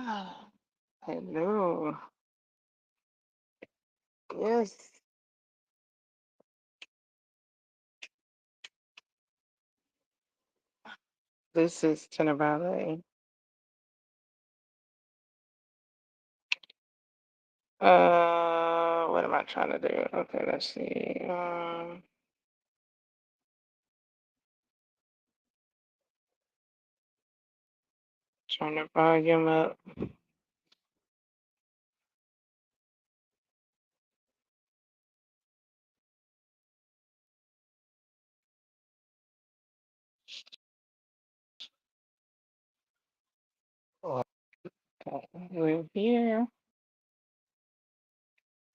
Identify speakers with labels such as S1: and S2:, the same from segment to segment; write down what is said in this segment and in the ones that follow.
S1: Hello. Yes, this is T1na Ba1ley. What am I trying to do? Okay, let's see. Turn the volume up. Okay, we're here.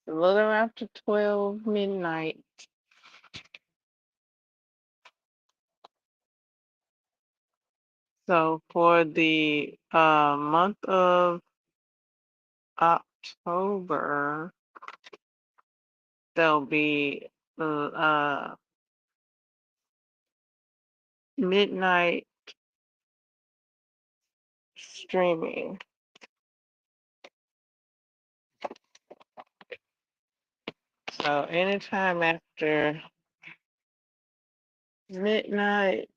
S1: A little after 12 midnight. So for the month of October, there'll be midnight streaming. So anytime after midnight,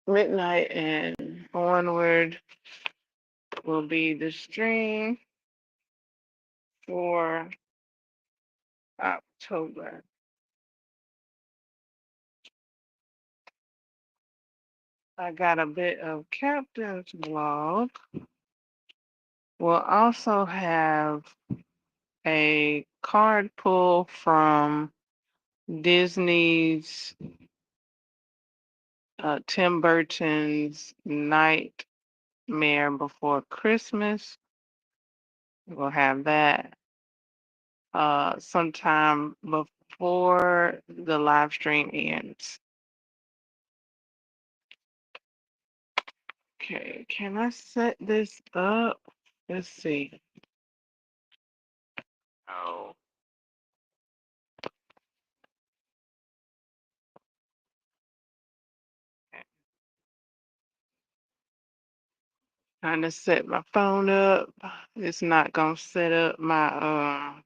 S1: midnight and onward will be the stream for October. I got a bit of Captain's blog. We'll also have a card pull from Disney's Tim Burton's Nightmare Before Christmas. We'll have that sometime before the live stream ends. Okay, can I set this up? Let's see. Oh. Trying to set my phone up. It's not gonna set up my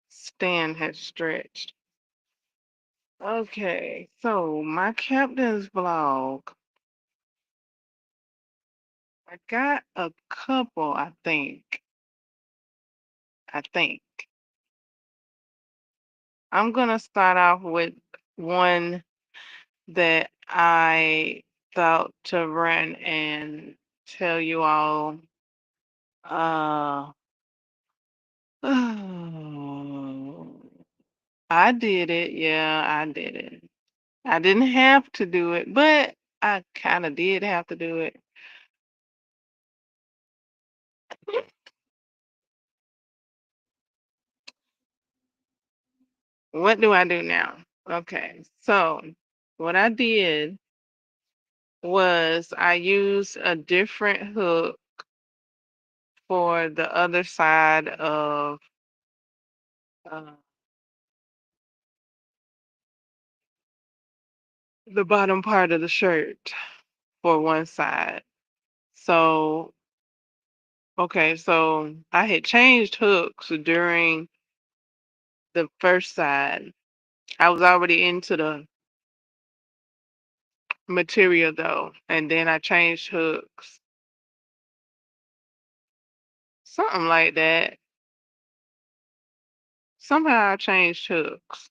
S1: stand has stretched. Okay, so my Captain's blog. I got a couple, I think. I'm gonna start off with one that I thought to run and tell you all. Uh, I did it. Yeah, I did it. I didn't have to do it, but I kind of did have to do it. What do I do now? Okay, so what I did was I used a different hook for the other side of uh, the bottom part of the shirt for one side. So, okay, so I had changed hooks during the first side. I was already into the material though, and then I changed hooks. Something like that. Somehow I changed hooks.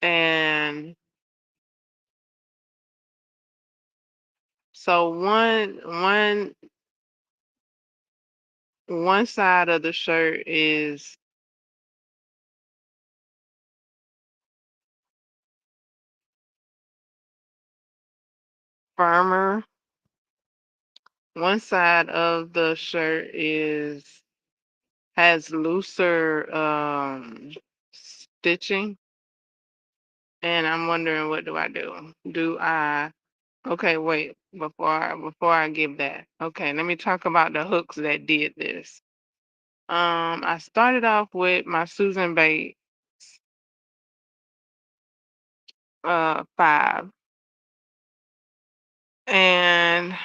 S1: And so one side of the shirt is firmer. One side of the shirt is has looser stitching. And I'm wondering, what do I do? Do I Okay, wait, before I give that. Okay, let me talk about the hooks that did this. I started off with my Susan Bates 5. And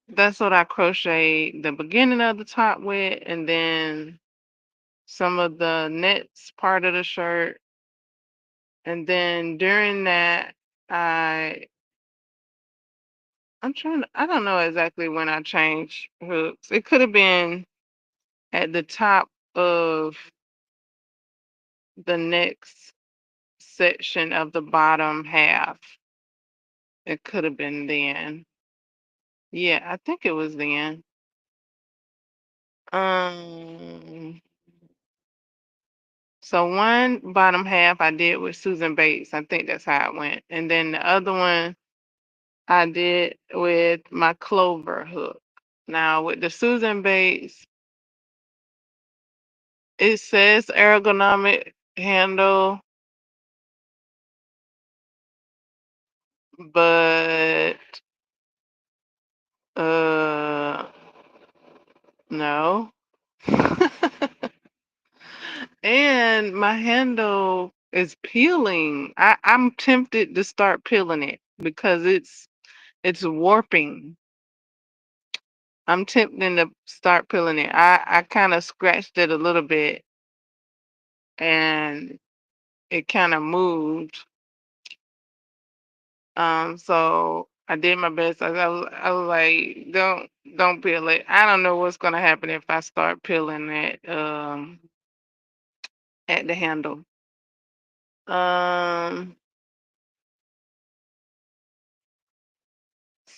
S1: that's what I crocheted the beginning of the top with, and then some of the next part of the shirt. And then during that, I I don't know exactly when I changed hooks. It could have been at the top of the next section of the bottom half. It could have been then. Yeah, I think it was then. Um, so one bottom half I did with Susan Bates. I think that's how it went. And then the other one I did with my clover hook. Now with the Susan Bates, it says ergonomic handle, but uh no. And my handle is peeling. I'm tempted to start peeling it because it's warping. I'm tempted to start peeling it. I kind of scratched it a little bit and it kind of moved. So I did my best. I was like, don't peel it. I don't know what's gonna happen if I start peeling it at the handle. Um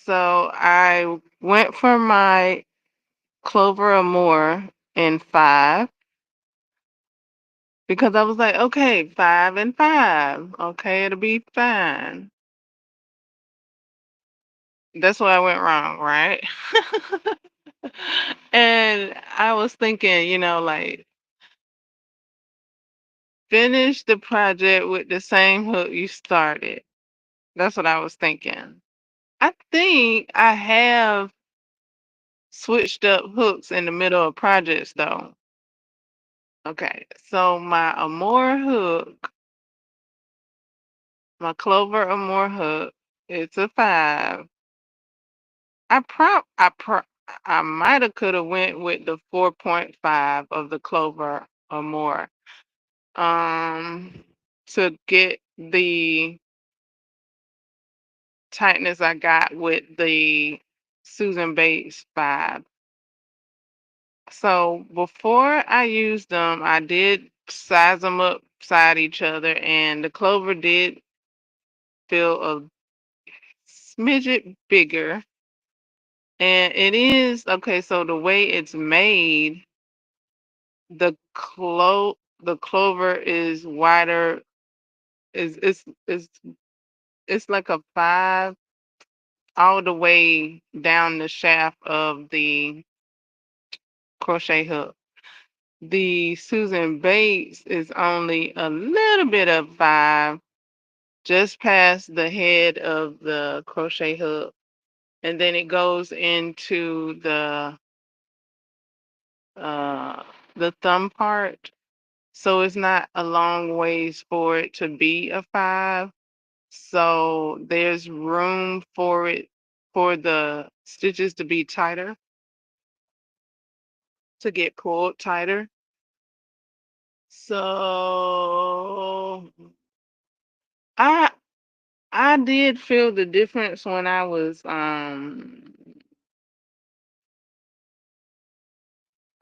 S1: so I went for my Clover or more in 5 because I was like, okay, 5 and 5. Okay, it'll be fine. That's where I went wrong, right? And I was thinking, like finish the project with the same hook you started. That's what I was thinking. I think I have switched up hooks in the middle of projects though. Okay, so my Amore hook, my Clover Amore hook, it's a 5. I might have could have went with the 4.5 of the Clover Amore um to get the tightness I got with the Susan Bates 5. So before I used them, I did size them up side each other, and the Clover did feel a smidget bigger. And it is okay. So the way it's made, the clover is wider. Is it's like a 5 all the way down the shaft of the crochet hook. The Susan Bates is only a little bit of 5, just past the head of the crochet hook, and then it goes into the thumb part. So it's not a long ways for it to be a 5. So there's room for it for the stitches to be tighter, to get pulled tighter. So I I did feel the difference when I was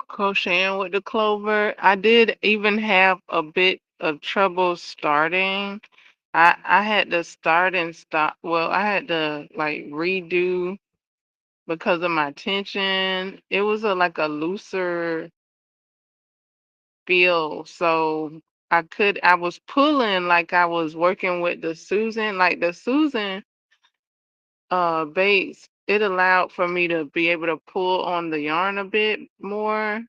S1: crocheting with the clover. I did even have a bit of trouble starting. I had to start and stop. Well, I had to like redo because of my tension. It was like a looser feel. So I was pulling like I was working with the Susan, like the Susan Bates. It allowed for me to be able to pull on the yarn a bit more,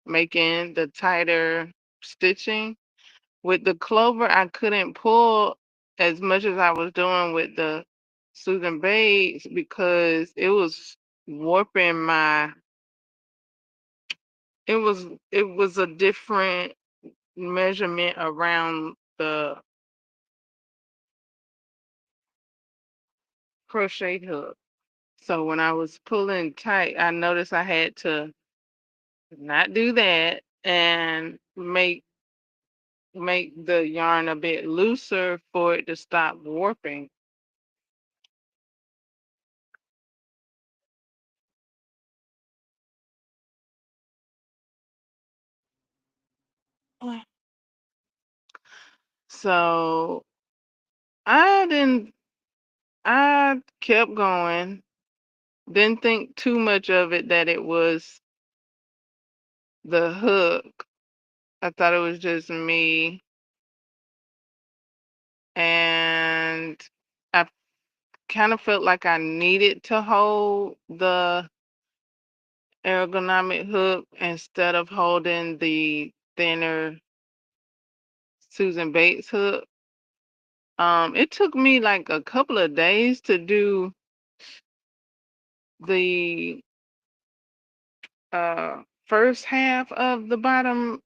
S1: making the tighter stitching. With the clover, I couldn't pull as much as I was doing with the Susan Bates because it was warping my it was a different measurement around crochet hook. So when I was pulling tight, I noticed I had to not do that and make the yarn a bit looser for it to stop warping. So I didn't I kept going. Didn't think too much of it that it was the hook. I thought it was just me, and I kind of felt like I needed to hold the ergonomic hook instead of holding the thinner Susan Bates hook. It took me like a couple of days to do the first half of the bottom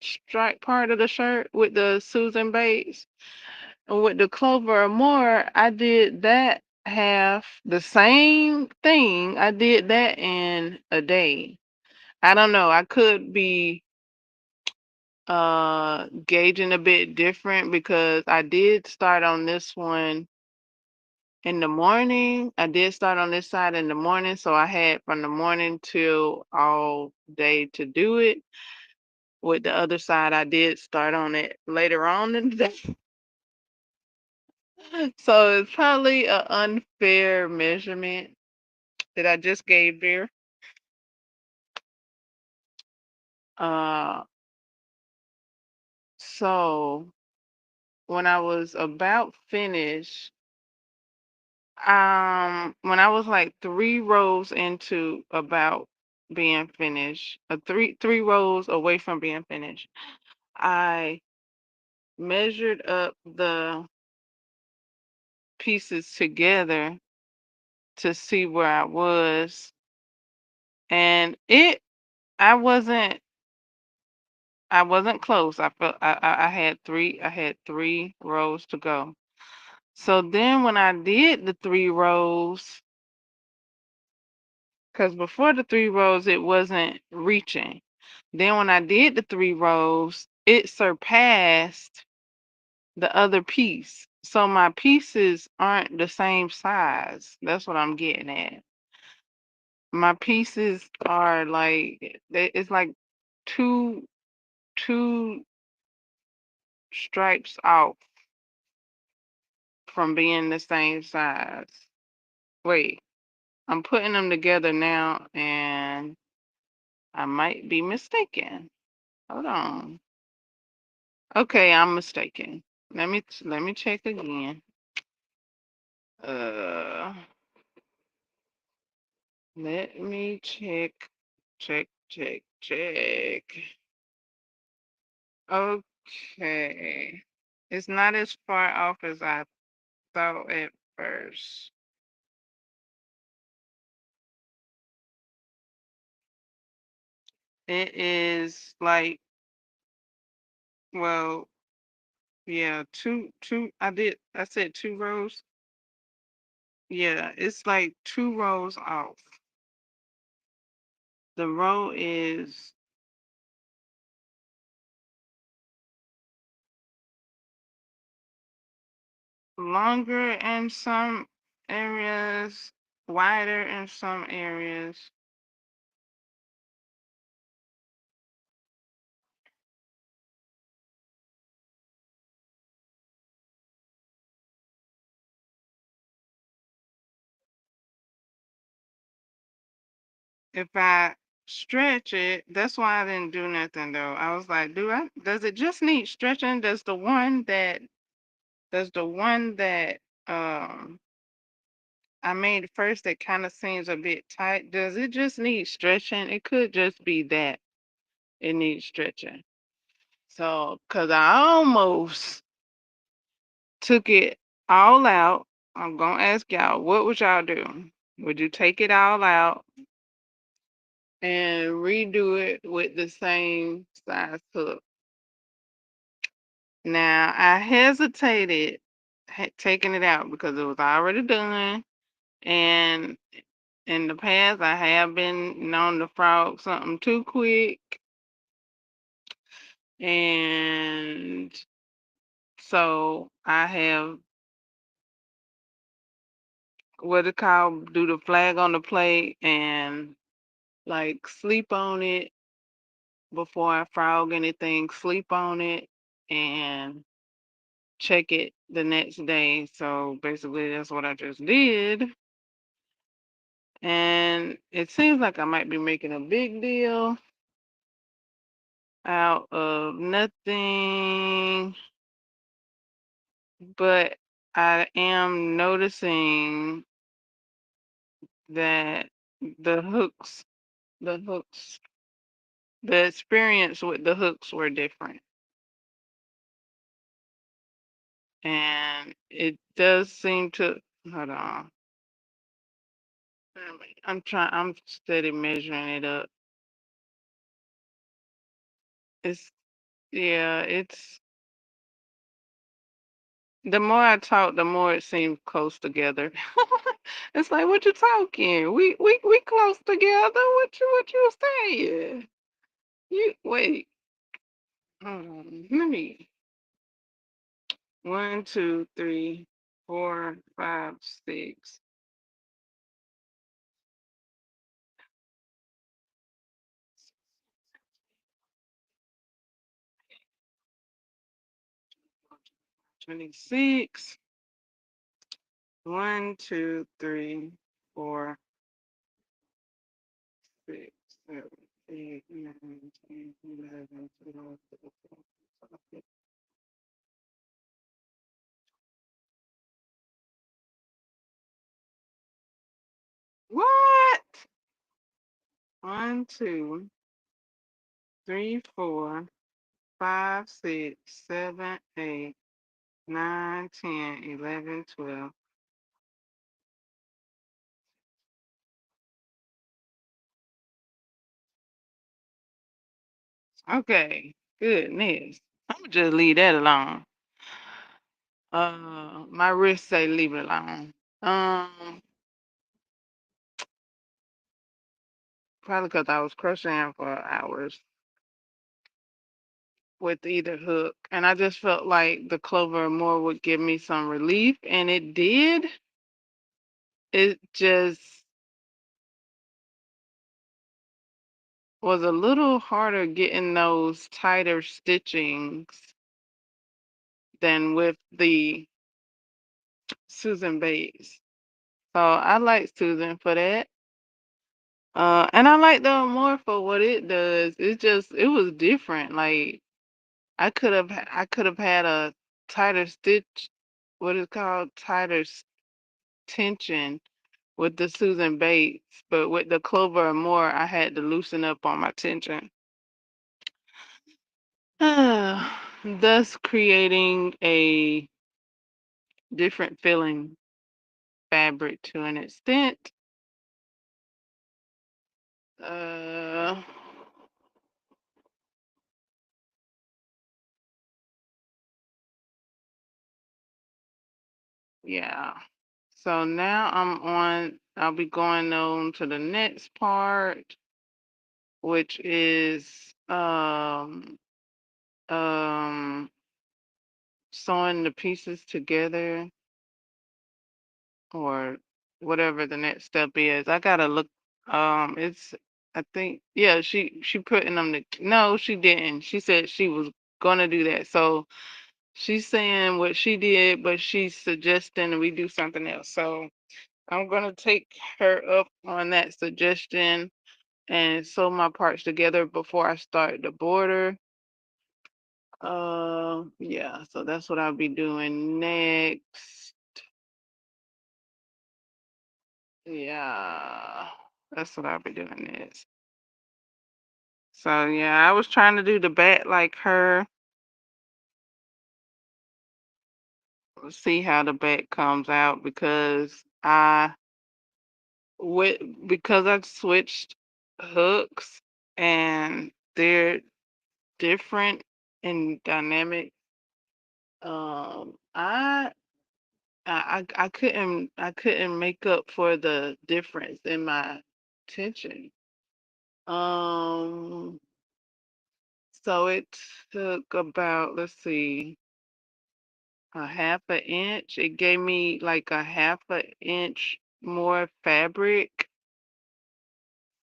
S1: stripe part of the shirt with the Susan Bates. And with the Clover or More, I did that half, the same thing. I did that in a day. I don't know. I could be gauging a bit different because I did start on this one in the morning. I did start on this side in the morning, so I had from the morning till all day to do it. With the other side, I did start on it later on in the day. So it's probably an unfair measurement that I just gave there. Uh, so when I was about finished, when I was like 3 rows into about being finished, three rows away from being finished, I measured up the pieces together to see where I was, and I wasn't I wasn't close. I felt I had 3 rows to go. So then when I did the 3 rows, because before the 3 rows it wasn't reaching. Then when I did the 3 rows, it surpassed the other piece. So my pieces aren't the same size. That's what I'm getting at. My pieces are like it's like two two stripes off from being the same size. Wait, I'm putting them together now and I might be mistaken. Hold on. Okay, I'm mistaken. Let me check again. Uh Let me check. Okay. It's not as far off as I thought at first. It is like, well, yeah, I said 2 rows. Yeah, it's like 2 rows off. The row is longer in some areas, wider in some areas. If I stretch it, that's why I didn't do nothing though. I was like, does it just need stretching? Does the one that um I made first that kind of seems a bit tight, does it just need stretching? It could just be that it needs stretching. So, cause I almost took it all out. I'm gonna ask y'all, what would y'all do? Would you take it all out and redo it with the same size hook? Now, I hesitated taking it out because it was already done. And in the past, I have been known to frog something too quick. And so I have what it called do the flag on the plate and like sleep on it before I frog anything, sleep on it and check it the next day. So basically that's what I just did. And it seems like I might be making a big deal out of nothing, but I am noticing that the hooks, the hooks, the experience with the hooks were different. And it does seem to, hold on. I'm steady measuring it up. It's, yeah, it's, the more I talk, the more it seems close together. It's like, what you talking? We close together. What you saying? You wait. Hold on. Let me. 1, 2, 3, 4, 5, 6. 26. 1, 2, 3, 4, 6, 7, 8, 9, 10, 11, 12, 13. What? 1, 2, 3, 4, 5, 6, 7, 8, 9, 10, 11, 12. Okay, goodness. I'm gonna just leave that alone. My wrist say leave it alone. Um, Probably because I was crocheting for hours with either hook, and I just felt like the clover more would give me some relief, and it did. It just was a little harder getting those tighter stitchings than with the Susan Bates. So I like Susan for that. And I like them more for what it does. It was different. Like I could have had a tighter stitch, what is called tighter tension with the Susan Bates, but with the Clover and more, I had to loosen up on my tension. Thus creating a different feeling fabric to an extent. Uh, yeah. So now I'll be going on to the next part, which is um sewing the pieces together or whatever the next step is. I gotta look. It's I think yeah. She put in them. No, she didn't. She said she was gonna do that. So she's saying what she did, but she's suggesting we do something else. So I'm gonna take her up on that suggestion and sew my parts together before I start the border. Yeah. So that's what I'll be doing next. Yeah, that's what I'll be doing next. So yeah, I was trying to do the back like her. See how the back comes out with because I switched hooks and they're different and dynamic. I I couldn't make up for the difference in my tension. Um, so it took about, let's see, a half an inch. It gave me like a half an inch more fabric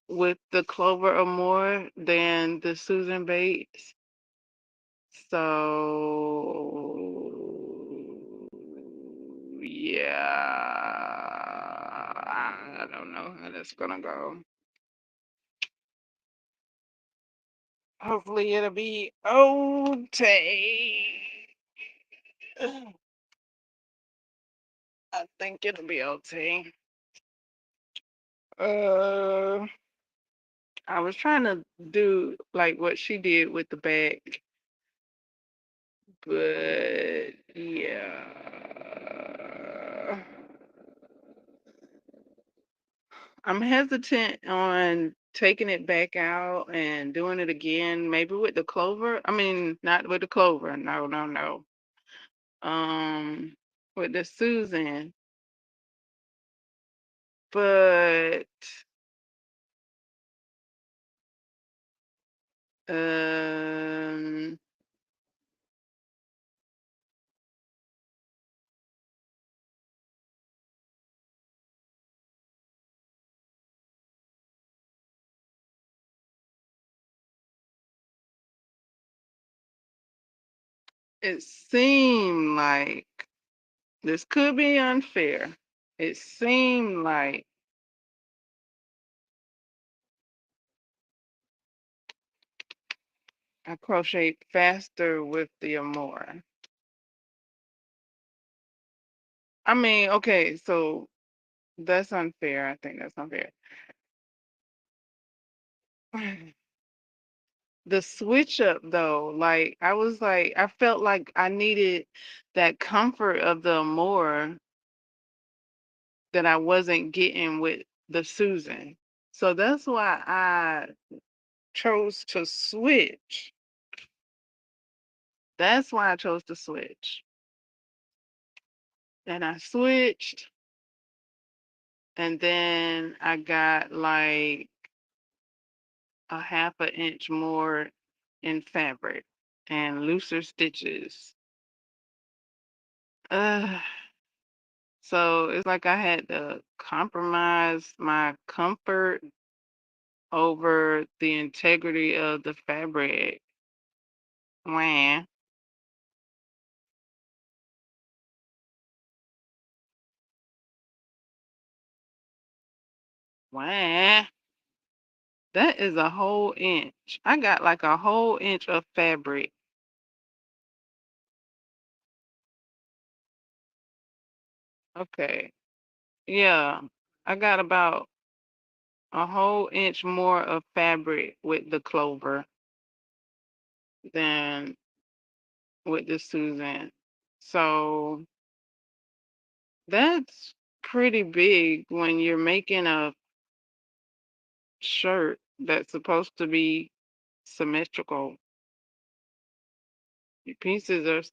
S1: with the Clover or more than the Susan Bates. So yeah, I don't know how that's gonna go. Hopefully it'll be okay. I think it'll be okay. Uh, I was trying to do like what she did with the bag, but yeah. I'm hesitant on taking it back out and doing it again, maybe with the Clover. I mean, not with the Clover. No, no, no. Um, with the Susan. But um it seemed like this could be unfair. It seemed like I crocheted faster with the Amore. I mean, okay, so that's unfair. I think that's unfair. The switch up though, like I felt like I needed that comfort of the Amore that I wasn't getting with the Susan. So that's why I chose to switch. That's why I chose to switch. And I switched, and then I got like a half an inch more in fabric and looser stitches. Uh, so it's like I had to compromise my comfort over the integrity of the fabric. Wah, wah. That is a whole inch. I got like a whole inch of fabric. Okay. Yeah. I got about a whole inch more of fabric with the Clover than with the Susan. So that's pretty big when you're making a shirt that's supposed to be symmetrical.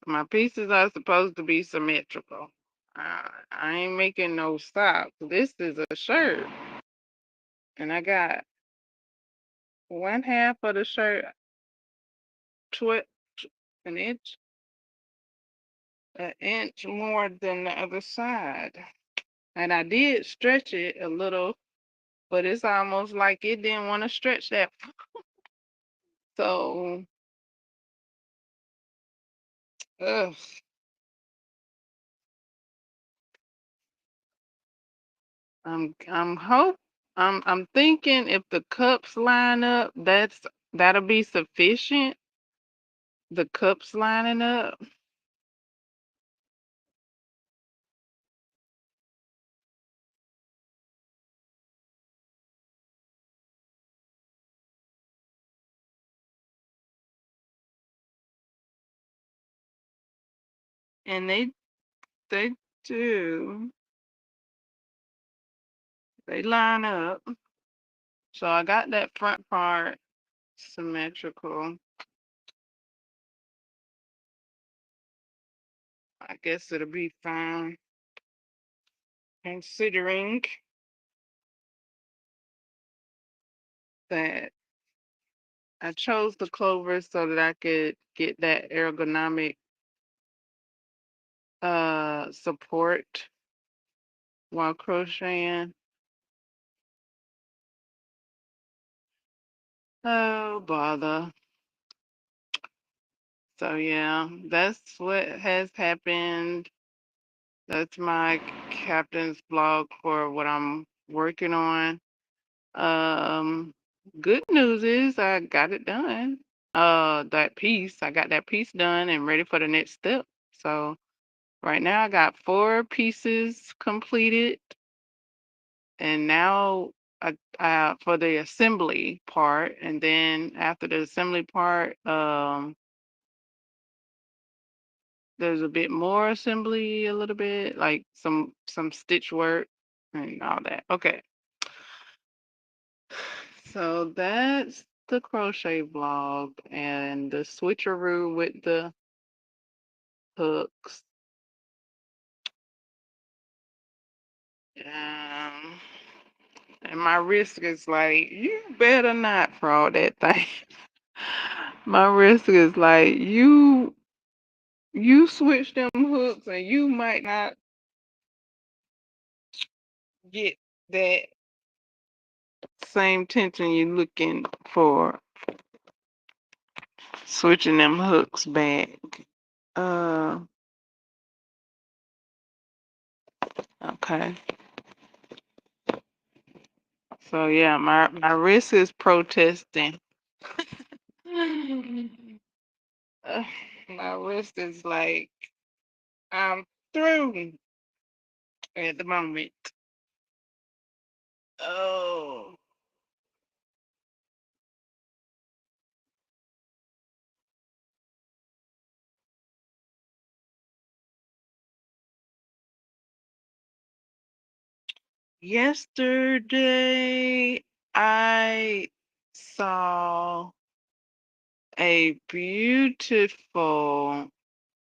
S1: My pieces are supposed to be symmetrical. I ain't making no socks. This is a shirt, and I got one half of the shirt, tw- an inch, an inch more than the other side. And I did stretch it a little, but it's almost like it didn't want to stretch that. So, ugh, I'm hope I'm thinking if the cups line up, that'll be sufficient. The cups lining up, and they do they line up. So I got that front part symmetrical. I guess it'll be fine. considering that I chose the clover so that I could get that ergonomic support while crocheting. Oh, bother. So yeah, that's what has happened. That's my captain's blog for what I'm working on. Um, Good news is I got it done. That piece, I got that piece done and ready for the next step. So right now I got 4 pieces completed, and now for the assembly part, and then after the assembly part, there's a bit more assembly, a little bit like some stitch work and all that. Okay, so that's the crochet vlog and the switcheroo with the hooks. Um, and my wrist is like, you better not fraud that thing. My wrist is like, you switch them hooks and you might not get that same tension you're looking for switching them hooks back. Uh, okay. So yeah, my wrist is protesting. Uh, my wrist is like, I'm through at the moment. Oh, yesterday I saw a beautiful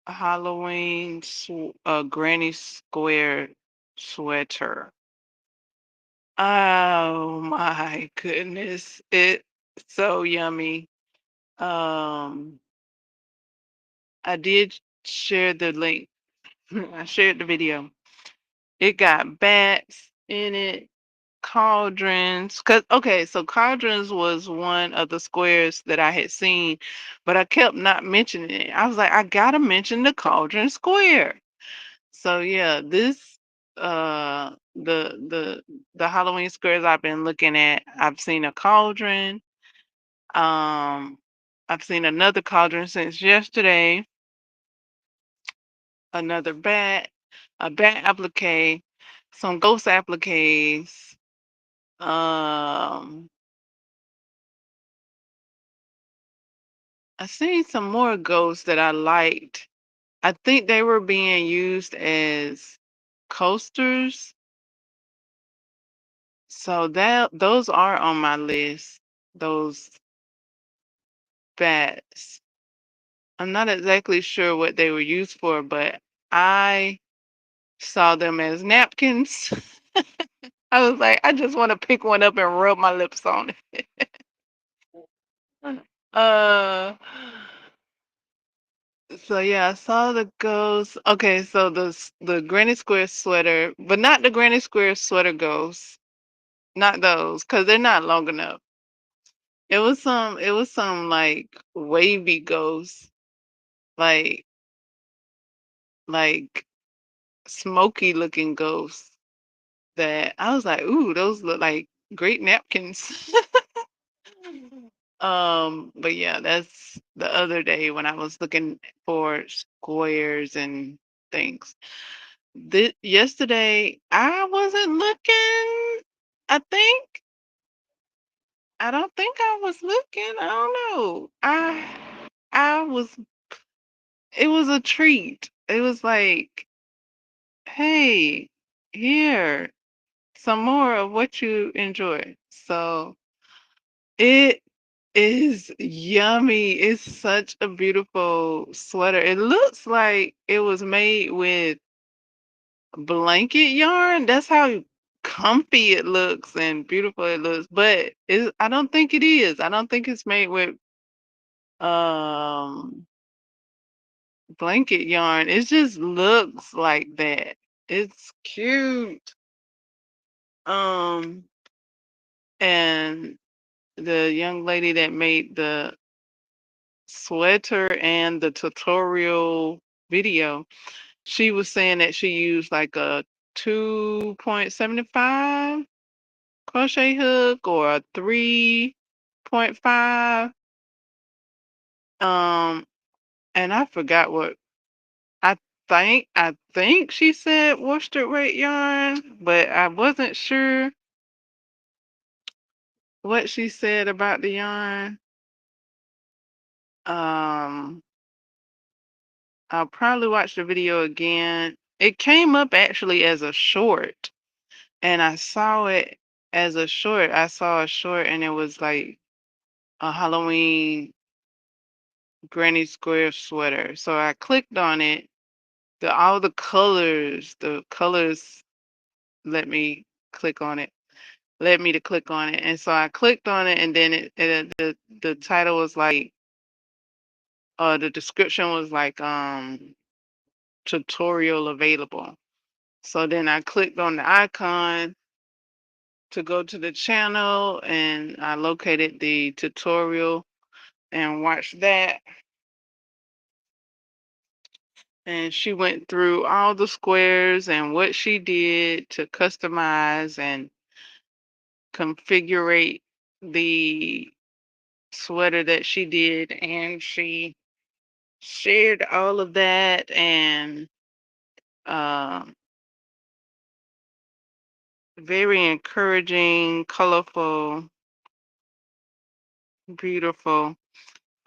S1: Halloween granny square sweater. Oh my goodness. It's so yummy. Um, I did share the link. I shared the video. It got bats in it, cauldrons. Cause okay, so cauldrons was one of the squares that I had seen, but I kept not mentioning it. I was like, I gotta mention the cauldron square. So yeah, this the Halloween squares I've been looking at, I've seen a cauldron. Um, I've seen another cauldron since yesterday, another bat, a bat applique, some ghost appliques. Um, I seen some more ghosts that I liked. I think they were being used as coasters. So that those are on my list. Those bats. I'm not exactly sure what they were used for, but I saw them as napkins. I was like, I just want to pick one up and rub my lips on it. Uh, so yeah, I saw the ghost. Okay, so the Granny Square sweater, but not the Granny Square sweater ghosts. Not those, because they're not long enough. It was some like wavy ghosts, like like smoky looking ghosts that I was like, ooh, those look like great napkins. But yeah, that's the other day when I was looking for squares and things. Yesterday I wasn't looking. I think I don't think I was looking. I don't know. I was it was a treat. It was like, hey, here, some more of what you enjoy. So it is yummy. It's such a beautiful sweater. It looks like it was made with blanket yarn. That's how comfy it looks and beautiful it looks. But I don't think it is. I don't think it's made with um blanket yarn. It just looks like that. It's cute. Um, and the young lady that made the sweater and the tutorial video, she was saying that she used like a 2.75 crochet hook or a 3.5. Um, and I forgot what I I think she said worsted weight yarn, but I wasn't sure what she said about the yarn. Um, I'll probably watch the video again. It came up actually as a short, and I saw it as a short. I saw a short, and it was like a Halloween granny square sweater. So I clicked on it. All the colors let me click on it. Led me to click on it, and so I clicked on it, and then the title was like, the description was like, tutorial available. So then I clicked on the icon to go to the channel, and I located the tutorial and watched that. And she went through all the squares and what she did to customize and configure the sweater that she did. And she shared all of that, and um very encouraging, colorful, beautiful.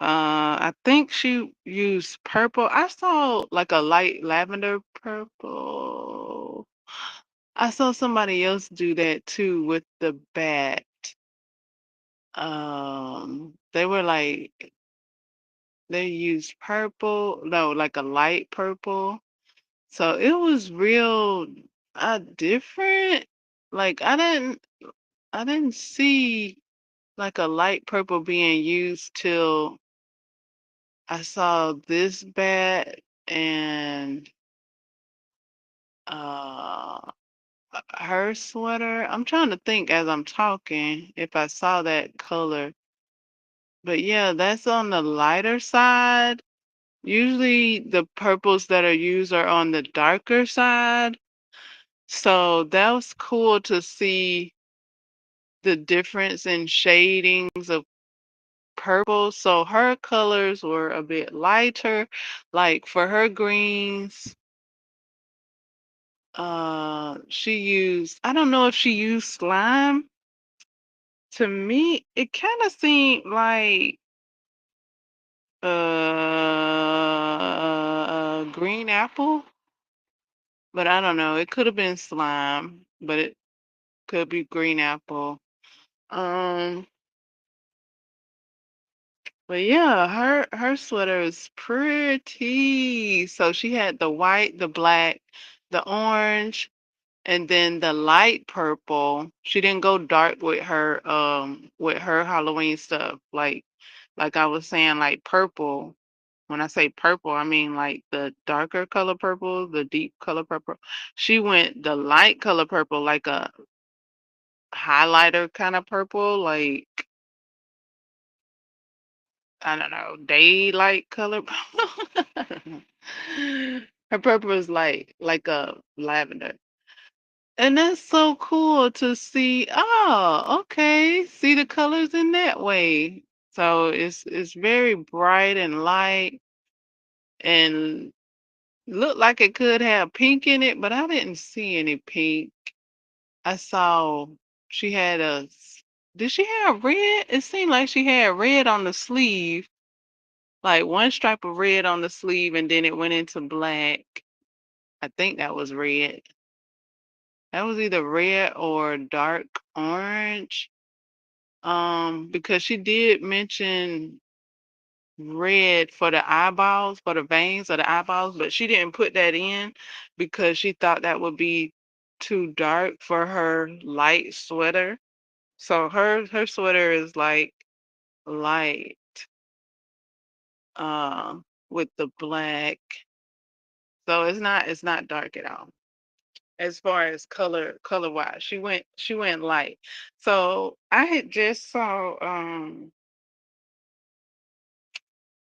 S1: I think she used purple. I saw like a light lavender purple. I saw somebody else do that too with the bat. They were like they used purple, no, like a light purple. So it was real different. Like I didn't see like a light purple being used till I saw this bat and uh her sweater. I'm trying to think as I'm talking if I saw that color. But yeah, that's on the lighter side. Usually the purples that are used are on the darker side. So that was cool to see the difference in shadings of purple. So her colors were a bit lighter. Like for her greens, she used, I don't know if she used slime. To me, it kind of seemed like green apple, but I don't know. It could have been slime, but it could be green apple. Um, but yeah, her sweater is pretty. So she had the white, the black, the orange, and then the light purple. She didn't go dark with her Halloween stuff. Like I was saying, like purple. When I say purple, I mean like the darker color purple, the deep color purple. She went the light color purple, like a highlighter kind of purple, like I don't know, daylight color. Her purple is like a lavender. And that's so cool to see. Oh, okay. See the colors in that way. So it's very bright and light and looked like it could have pink in it, but I didn't see any pink. I saw she had did she have red? It seemed like she had red on the sleeve, like one stripe of red on the sleeve, and then it went into black. I think that was red. That was either red or dark orange. Because she did mention red for the eyeballs, for the veins of the eyeballs, but she didn't put that in. because she thought that would be too dark for her light sweater. So her sweater is like light with the black. So it's not dark at all. As far as color wise, she went light. So I had just saw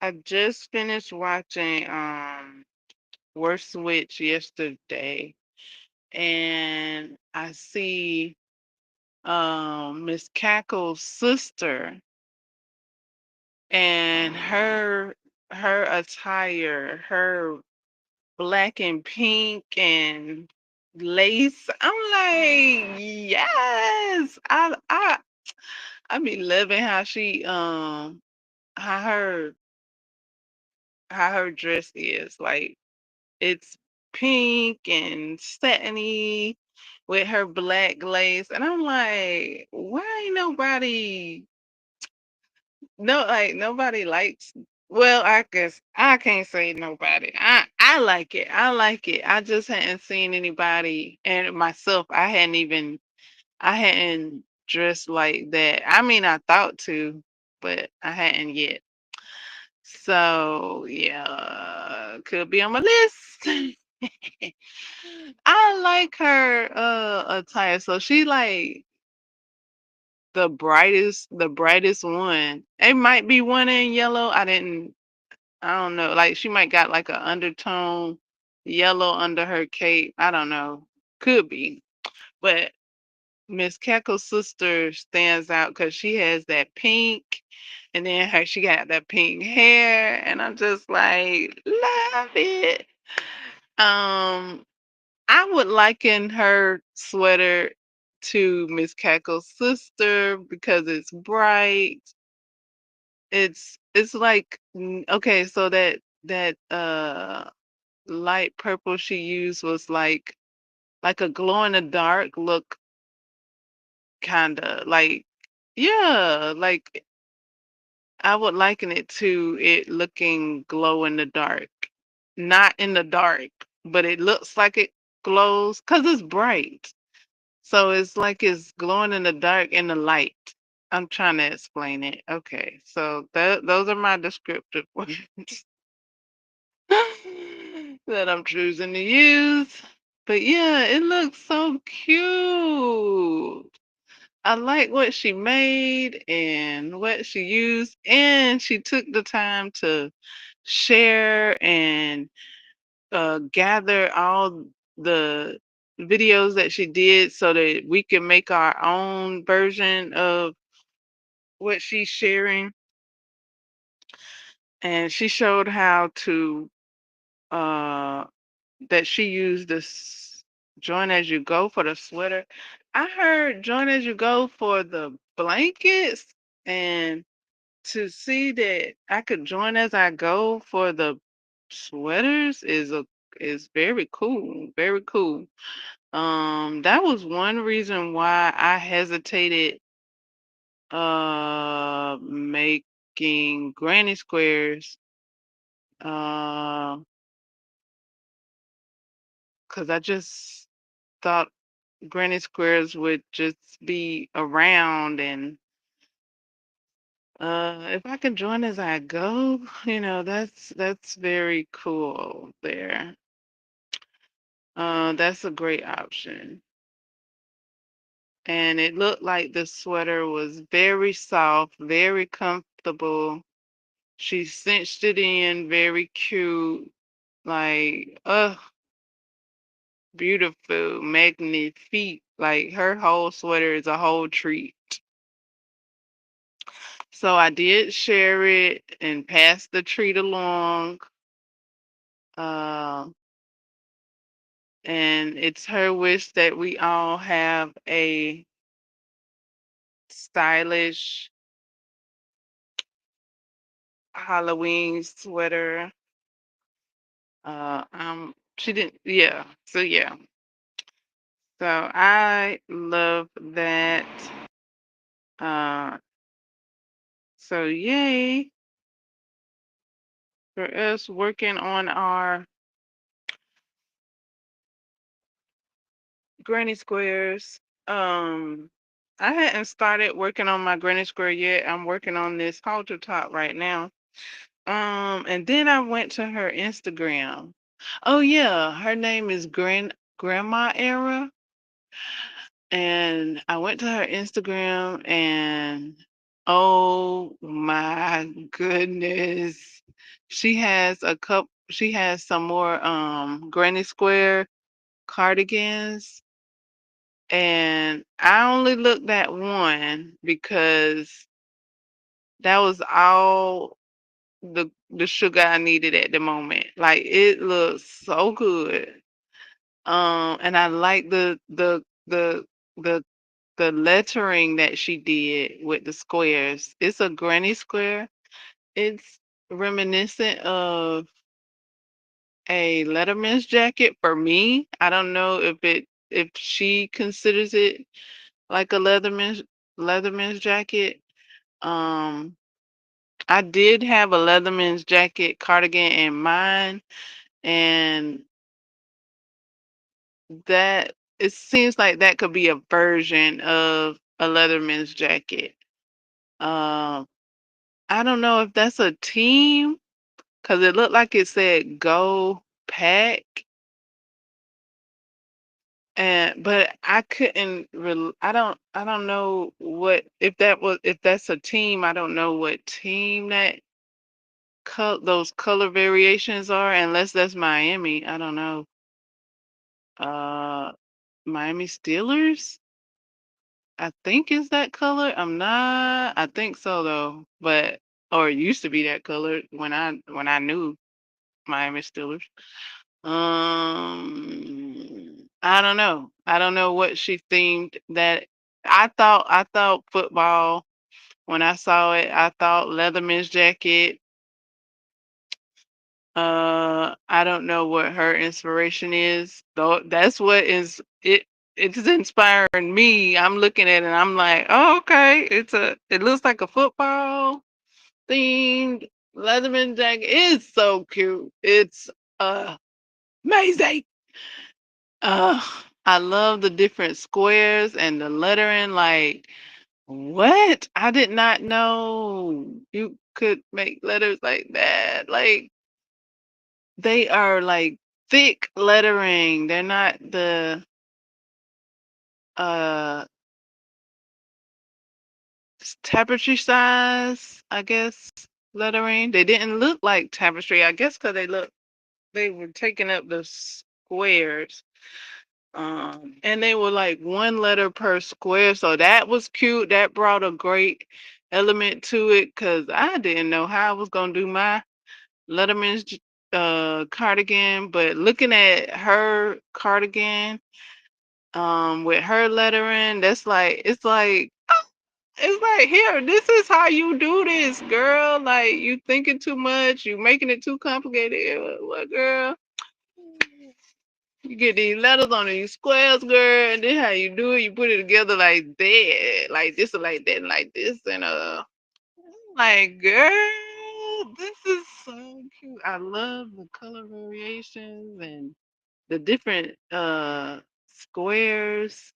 S1: I just finished watching Worst Switch yesterday, and I see Miss Cackle's sister, and her attire, her black and pink and lace. I'm like, yes. I be loving how her dress is. Like, it's pink and satiny with her black lace. And I'm like, why ain't nobody no like nobody likes well, I guess I can't say nobody. I like it. I like it. I just hadn't seen anybody, and myself, I hadn't dressed like that. I mean, I thought to, but I hadn't yet. So yeah, could be on my list. I like her attire. So she like the brightest one. It might be one in yellow. I don't know. Like she might got like an undertone yellow under her cape. I don't know. Could be. But Miss Keckle's sister stands out because she has that pink, and then she got that pink hair, and I'm just like, love it. Um, I would liken her sweater to Miss Cackle's sister because it's bright. It's like okay, so that light purple she used was like a glow in the dark look, kind of like, yeah, like I would liken it to it looking glow in the dark. Not in the dark, but it looks like it glows because it's bright. So it's like it's glowing in the dark in the light. I'm trying to explain it. Okay, so those are my descriptive words that I'm choosing to use. But yeah, it looks so cute. I like what she made and what she used, and she took the time to share and gather all the videos that she did so that we can make our own version of what she's sharing. And she showed how to uh, that she used this join as you go for the sweater. I heard join as you go for the blankets, and to see that I could join as I go for the sweaters is very cool. Very cool. That was one reason why I hesitated making granny squares. Uh, because I just thought granny squares would just be around, and if I can join as I go, that's very cool there. That's a great option. And it looked like the sweater was very soft, very comfortable. She cinched it in very cute, like, beautiful, magnifique. Like her whole sweater is a whole treat. So I did share it and pass the treat along. Uh, and it's her wish that we all have a stylish Halloween sweater. She didn't, yeah. So yeah. So I love that. Uh, so yay for us working on our Granny squares. I hadn't started working on my granny square yet. I'm working on this halter top right now. And then I went to her Instagram. Oh yeah, her name is Grandma Era. And I went to her Instagram and oh my goodness. She has some more granny square cardigans, and I only looked at one because that was all the sugar I needed at the moment. Like it looks so good. And I like the the lettering that she did with the squares. It's a granny square. It's reminiscent of a Letterman's jacket for me. I don't know if she considers it like a Leatherman's jacket. Um I did have a Leatherman's jacket cardigan in mine, and that it seems like that could be a version of a Leatherman's jacket. Um I don't know if that's a team because it looked like it said "Go Pack," and but I couldn't. I don't know what if that's a team. I don't know what team those color variations are, unless that's Miami. I don't know. Uh, Miami Steelers. I think is that color. I'm not. I think so though, but or it used to be that color when I knew Miami Steelers. I don't know. I don't know what she themed that. I thought football when I saw it. I thought Leatherman's jacket. I don't know what her inspiration is. Though that's what is it. It's inspiring me. I'm looking at it and I'm like, oh, okay. It looks like a football themed Leatherman jacket. It's so cute. It's amazing. Uh, I love the different squares and the lettering. Like, what? I did not know you could make letters like that. Like, they are like thick lettering. They're not the uh tapestry size, I guess, lettering. They didn't look like tapestry, I guess, because they were taking up the squares. And they were like one letter per square, so that was cute. That brought a great element to it because I didn't know how I was gonna do my Letterman's cardigan, but looking at her cardigan with her lettering, that's like it's like here, this is how you do this, girl. Like you thinking too much, you making it too complicated. What girl? You get these letters on these squares, girl, and then how you do it, you put it together like that, like this, or like that, and like this, and like girl, this is so cute. I love the color variations and the different squares.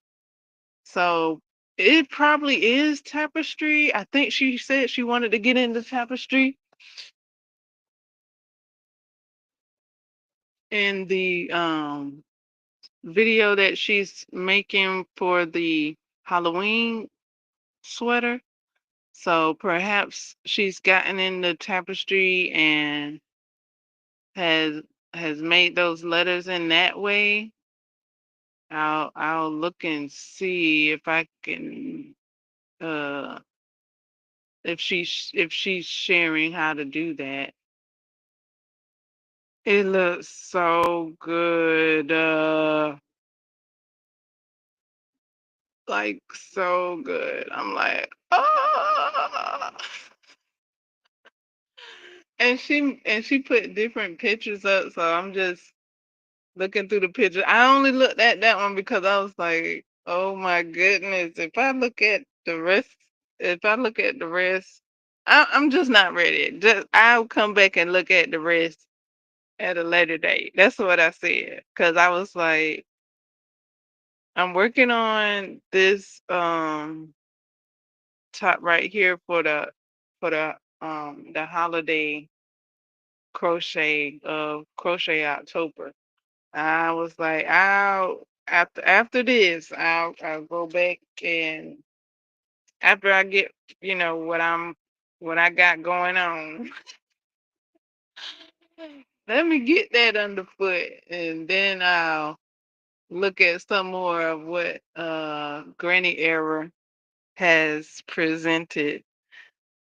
S1: So it probably is tapestry. I think she said she wanted to get into tapestry in the video that she's making for the Halloween sweater. So perhaps she's gotten into tapestry and has has made those letters in that way. I'll look and see if I can uh if she's sharing how to do that. It looks so good. Like so good. I'm like, oh. And she put different pictures up, so I'm just looking through the picture. I only looked at that one because I was like, oh my goodness. If I look at the rest, I'm just not ready. Just I'll come back and look at the rest at a later date. That's what I said. Cause I was like, I'm working on this top right here for the holiday crochet October. I was like, after this, I'll go back, and after I get what I got going on, let me get that underfoot, and then I'll look at some more of what Granny Era has presented.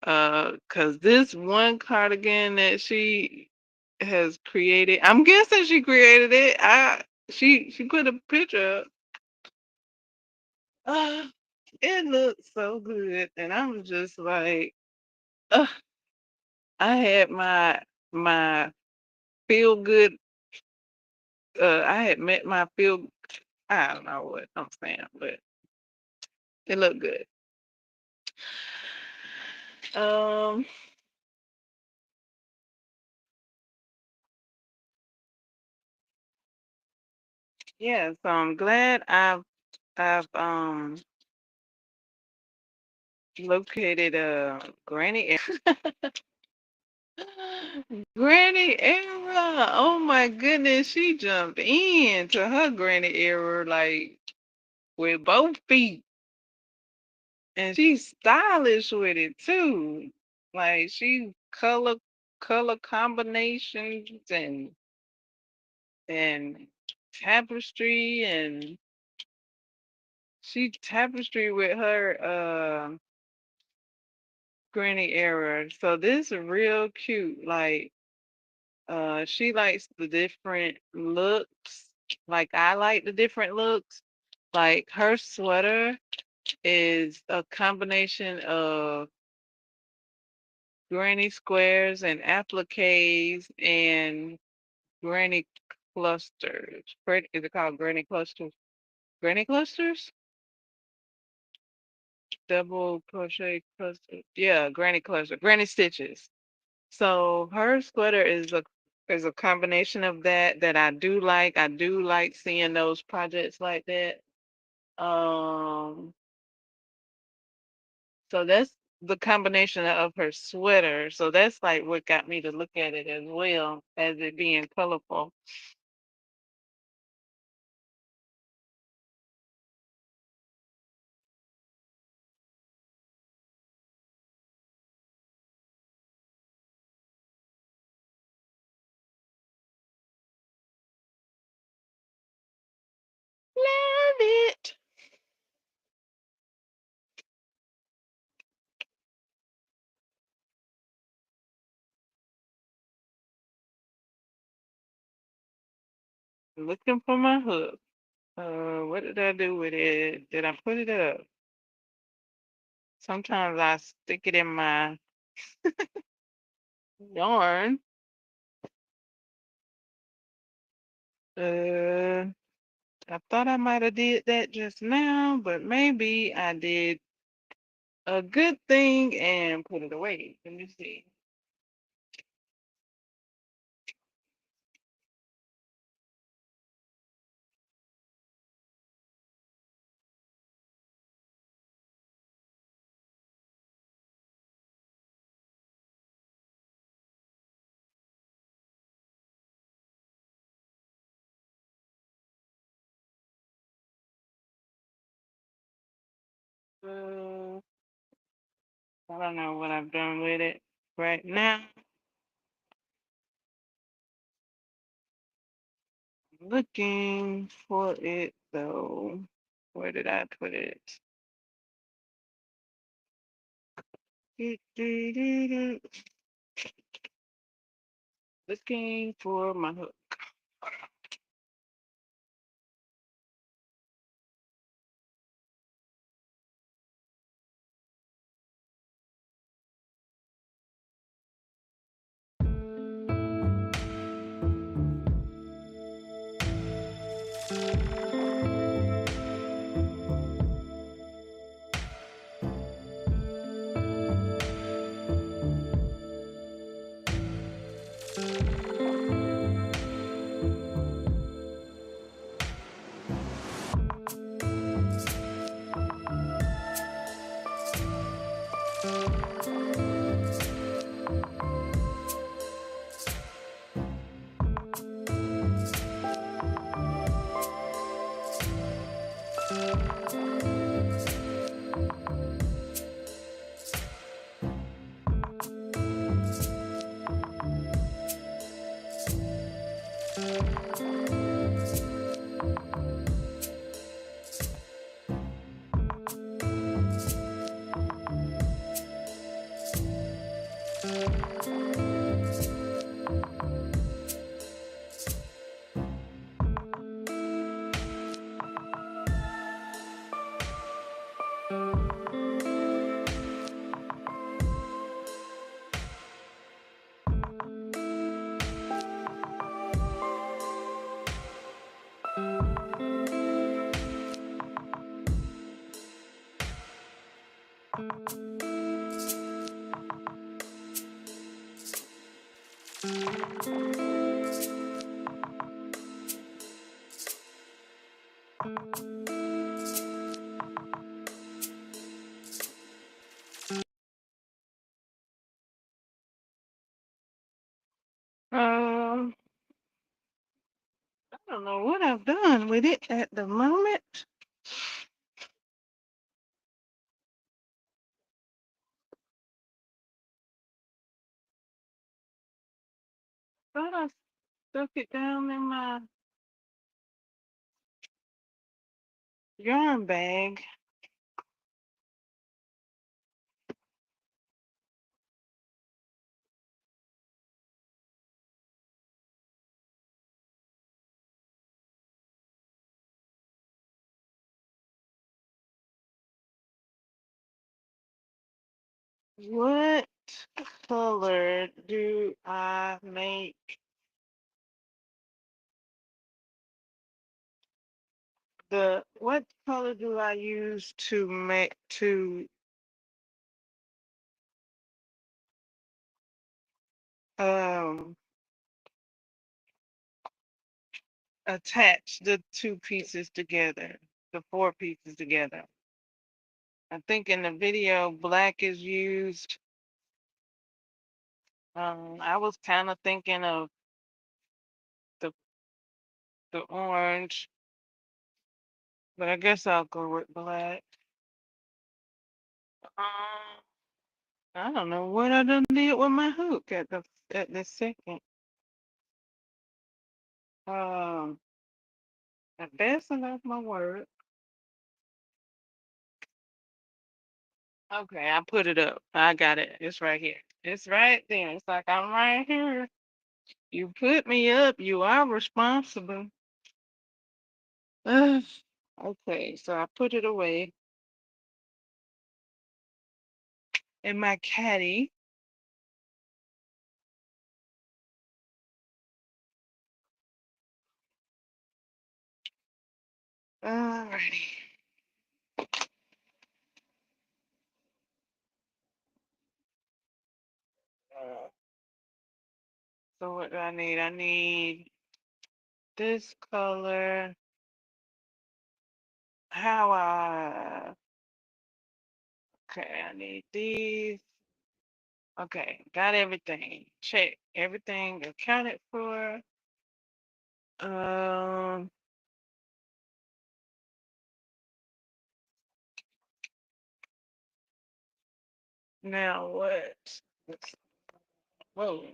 S1: Cause this one cardigan that she has created, I'm guessing she created it. She put a picture up. Uh, it looked so good, and I was just like, uh, I had my feel good. I had met my feel. I don't know what I'm saying, but it looked good. Um, yeah. So I'm glad I've located a Granny Granny Era. Oh my goodness, she jumped in to her Granny Era like with both feet. And she's stylish with it too. Like she color combinations and tapestry, and she tapestry with her Granny Era. So this is real cute. Like she likes the different looks. Like I like the different looks. Like her sweater is a combination of granny squares and appliques and granny clusters. Is it called granny clusters? Granny clusters? Double crochet cluster. Yeah, granny cluster. Granny stitches. So her sweater is a combination of that I do like. I do like seeing those projects like that. Um, so that's the combination of her sweater. So that's like what got me to look at it as well as it being colorful. Love it. Looking for my hook. What did I do with it? Did I put it up? Sometimes I stick it in my yarn. Uh, I thought I might have did that just now, but maybe I did a good thing and put it away. Let me see. Uh, I don't know what I've done with it right now. Looking for it though. Where did I put it? Looking for my hook. Um, I don't know what I've done with it at the moment. Thought I stuck it down in my yarn bag. What color do I make? What color do I use to um attach the two pieces together, the four pieces together? I think in the video black is used. I was kind of thinking of the the orange, but I guess I'll go with black. Um, I don't know what I done did with my hook at this second. Um, I best enough my word. Okay, I put it up. I got it. It's right here. It's right there. It's like I'm right here. You put me up. You are responsible. Ugh. Okay, so I put it away in my caddy. Alrighty. Uh, so what do I need? I need this color. How I Okay, I need these. Okay, got everything. Check. Everything accounted for. Um Now what? Whoa.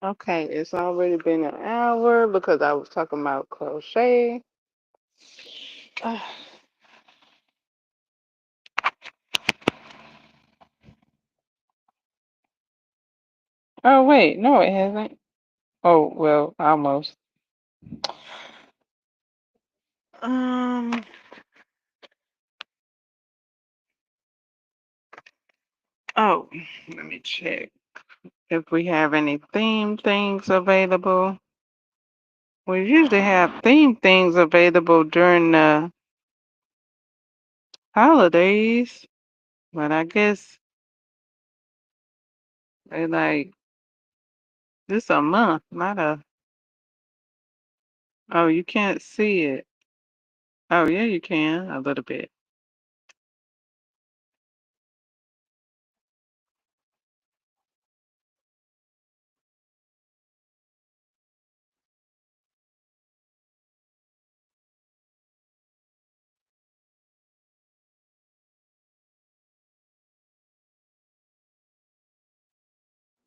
S1: Okay, it's already been an hour because I was talking about crochet. Ah, oh wait, no, it hasn't. Oh well, almost. Um. Oh, let me check if we have any theme things available. We usually have theme things available during the holidays, but I guess they like this a month, not a. Oh, you can't see it. Oh yeah, you can a little bit.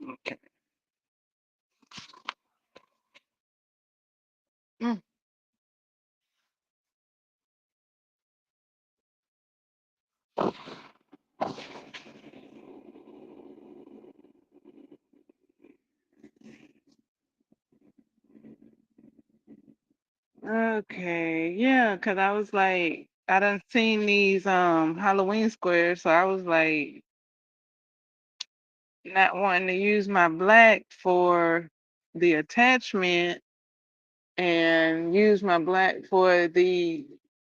S1: Okay. Mm. Okay, yeah, 'cause I was like, I done seen these Halloween squares, so I was like not wanting to use my black for the attachment and use my black for the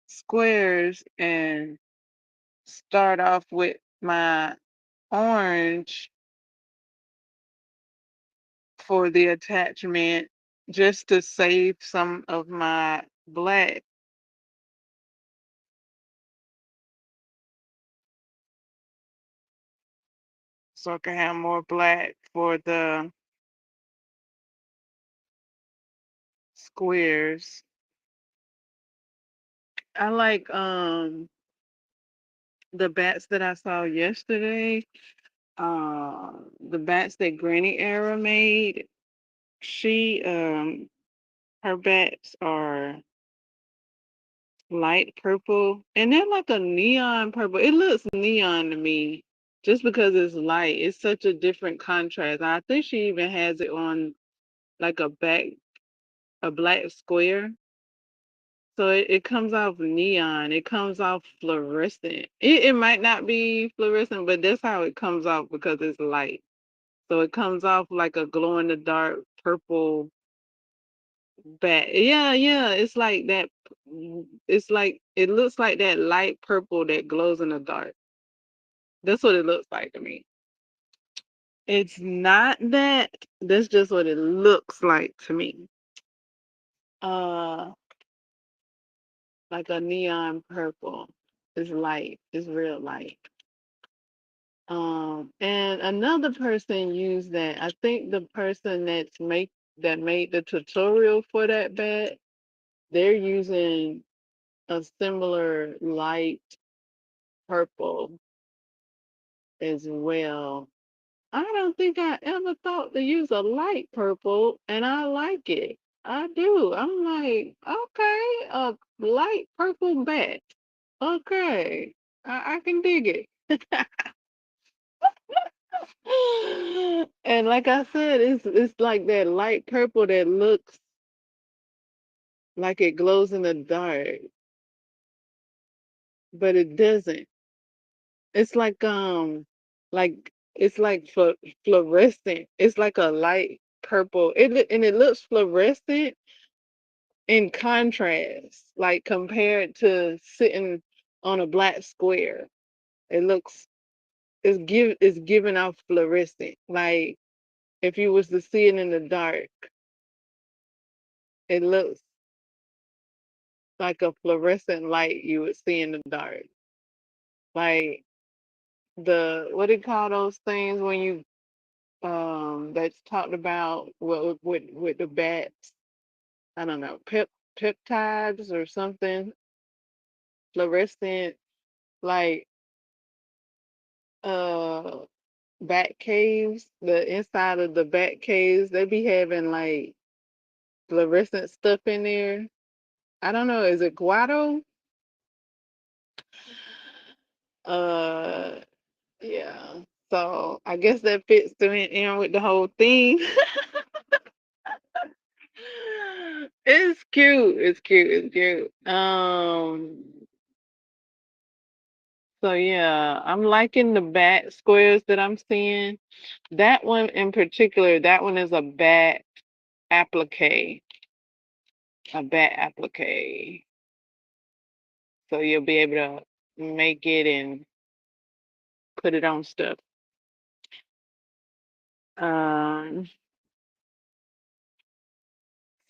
S1: squares and start off with my orange for the attachment just to save some of my black. So I can have more black for the squares. I like the bats that I saw yesterday. The bats that Granny Era made. She her bats are light purple and they're like a neon purple. It looks neon to me just because it's light. It's such a different contrast. I think she even has it on like a black square. So it comes off neon. It comes off fluorescent. It might not be fluorescent, but that's how it comes off because it's light. So it comes off like a glow in the dark purple bat. Yeah, yeah. It's like that. It's like it looks like that light purple that glows in the dark. That's what it looks like to me. It's not that. That's just what it looks like to me. Uh, like a neon purple. It's light. It's real light. And another person used that. I think the person that made the tutorial for that bat, they're using a similar light purple as well. I don't think I ever thought to use a light purple, and I like it. I do. I'm like, okay, a light purple bat. Okay, I can dig it. And like I said, it's like that light purple that looks like it glows in the dark, but it doesn't. It's like it's like fluorescent. It's like a light purple. And it looks fluorescent in contrast, like compared to sitting on a black square. It looks it's giving off fluorescent. Like if you was to see it in the dark, it looks like a fluorescent light you would see in the dark. Like the what do you call those things when you that's talked about with the bats. I don't know, peptides or something, fluorescent, like uh bat caves. The inside of the bat caves, they be having like fluorescent stuff in there. I don't know, is it guado? Uh yeah. So I guess that fits in with the whole thing. It's cute. It's cute. It's cute. So yeah, I'm liking the bat squares that I'm seeing. That one in particular, that one is applique, a bat applique. So you'll be able to make it and put it on stuff. Um,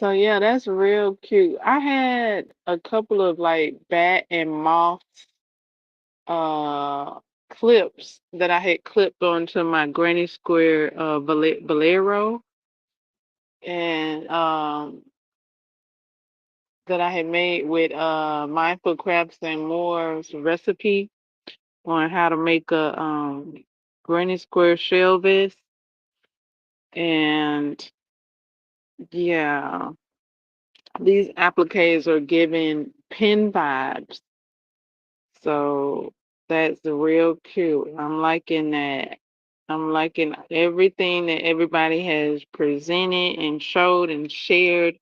S1: so yeah, that's real cute. I had a couple of like bat and moth uh clips that I had clipped onto my granny square bolero and that I had made with Mindful Crafts and More's recipe on how to make a granny square shell vest. And yeah, these appliques are giving pin vibes. So that's real cute. I'm liking that. I'm liking everything that everybody has presented and showed and shared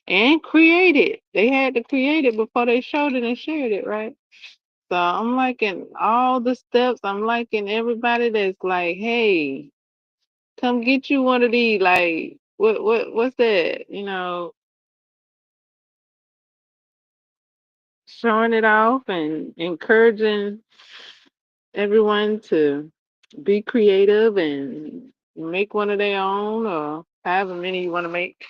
S1: and created. They had to create it before they showed it and shared it, right? So I'm liking all the steps. I'm liking everybody that's like, hey, come get you one of these. Like, what's that? Showing it off and encouraging everyone to be creative and make one of their own or however many you want to make.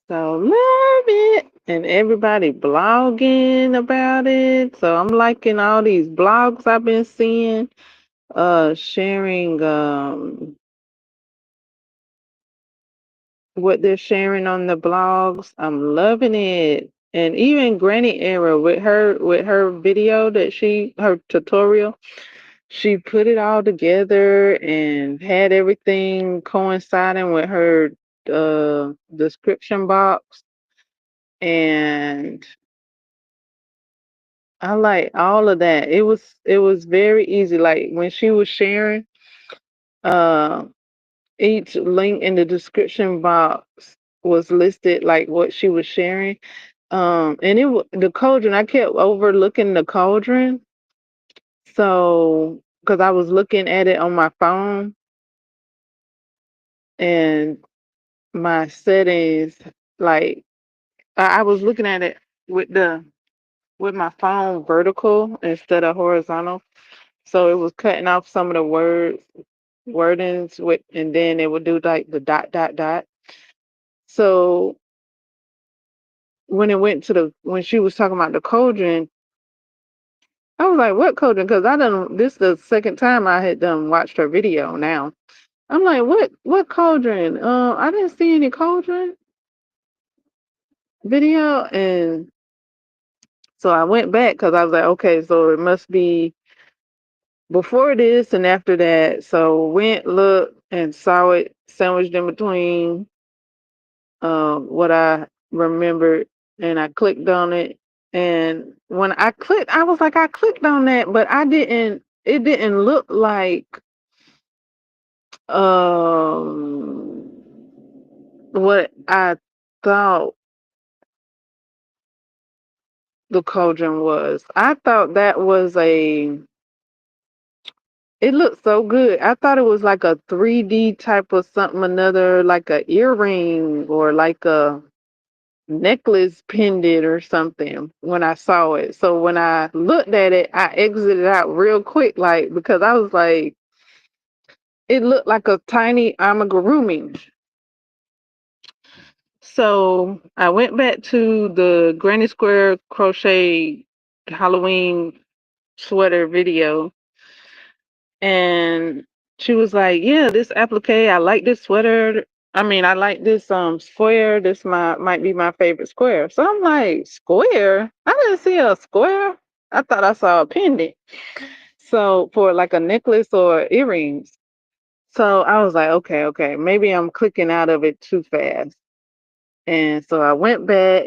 S1: So love it. And everybody blogging about it. So I'm liking all these blogs I've been seeing, sharing what they're sharing on the blogs. I'm loving it. And even Granny Era with her video that her tutorial, she put it all together and had everything coinciding with her description box. And I like all of that. It was very easy. Like when she was sharing, uh each link in the description box was listed like what she was sharing. And the cauldron, I kept overlooking the cauldron. So, because I was looking at it on my phone and my settings, like I was looking at it with with my phone vertical instead of horizontal. So it was cutting off some of the wordings with, and then it would do like the dot dot dot. So when it went to when she was talking about the cauldron, I was like, what cauldron? Because this the second time I had done watched her video now. I'm like, what cauldron? I didn't see any cauldron video. And so I went back because I was like, okay, so it must be before this and after that. So went, looked, and saw it sandwiched in between what I remembered, and I clicked on it. And when I clicked, I was like, I clicked on that, but I didn't. It didn't look like um what I thought the cauldron was. I thought that was a. It looked so good. I thought it was like a 3D type of something, another like a earring or like a necklace pendant or something when I saw it. So when I looked at it, I exited out real quick, like because I was like, it looked like a tiny amigurumi. So I went back to the Granny Square crochet Halloween sweater video, and she was like, "Yeah, this applique. I like this sweater. I mean, I like this square. This might be my favorite square." So I'm like, "Square? I didn't see a square. I thought I saw a pendant. So for like a necklace or earrings." So I was like, "Okay, okay, maybe I'm clicking out of it too fast." And so I went back,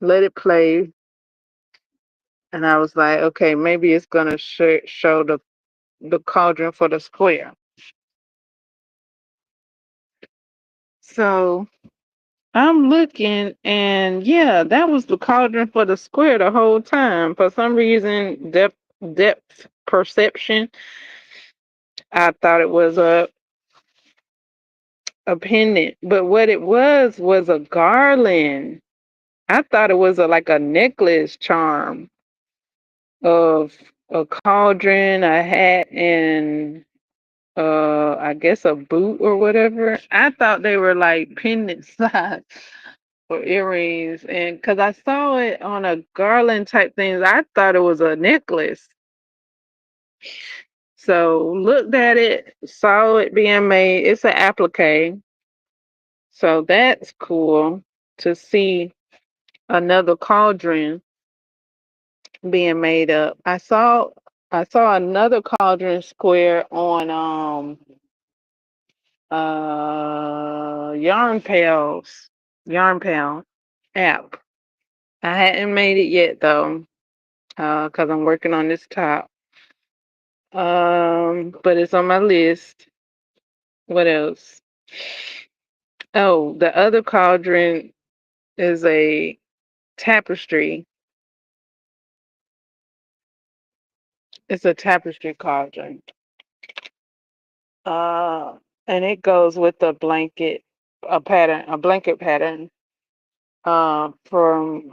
S1: let it play, and I was like, "Okay, maybe it's gonna show the cauldron for the square." So I'm looking, and yeah, that was the cauldron for the square the whole time. For some reason, depth perception, I thought it was a pendant, but what it was a garland. I thought it was like a necklace charm of a cauldron, a hat, and I guess a boot or whatever. I thought they were like pendant size or earrings, and because I saw it on a garland type thing, I thought it was a necklace. So looked at it, saw it being made. It's an applique, so that's cool to see another cauldron being made up. I saw another cauldron square on yarn pal app. I hadn't made it yet though, because I'm working on this top. But it's on my list. What else? Oh, the other cauldron is a tapestry. It's a tapestry cauldron. Uh, and it goes with a blanket pattern. from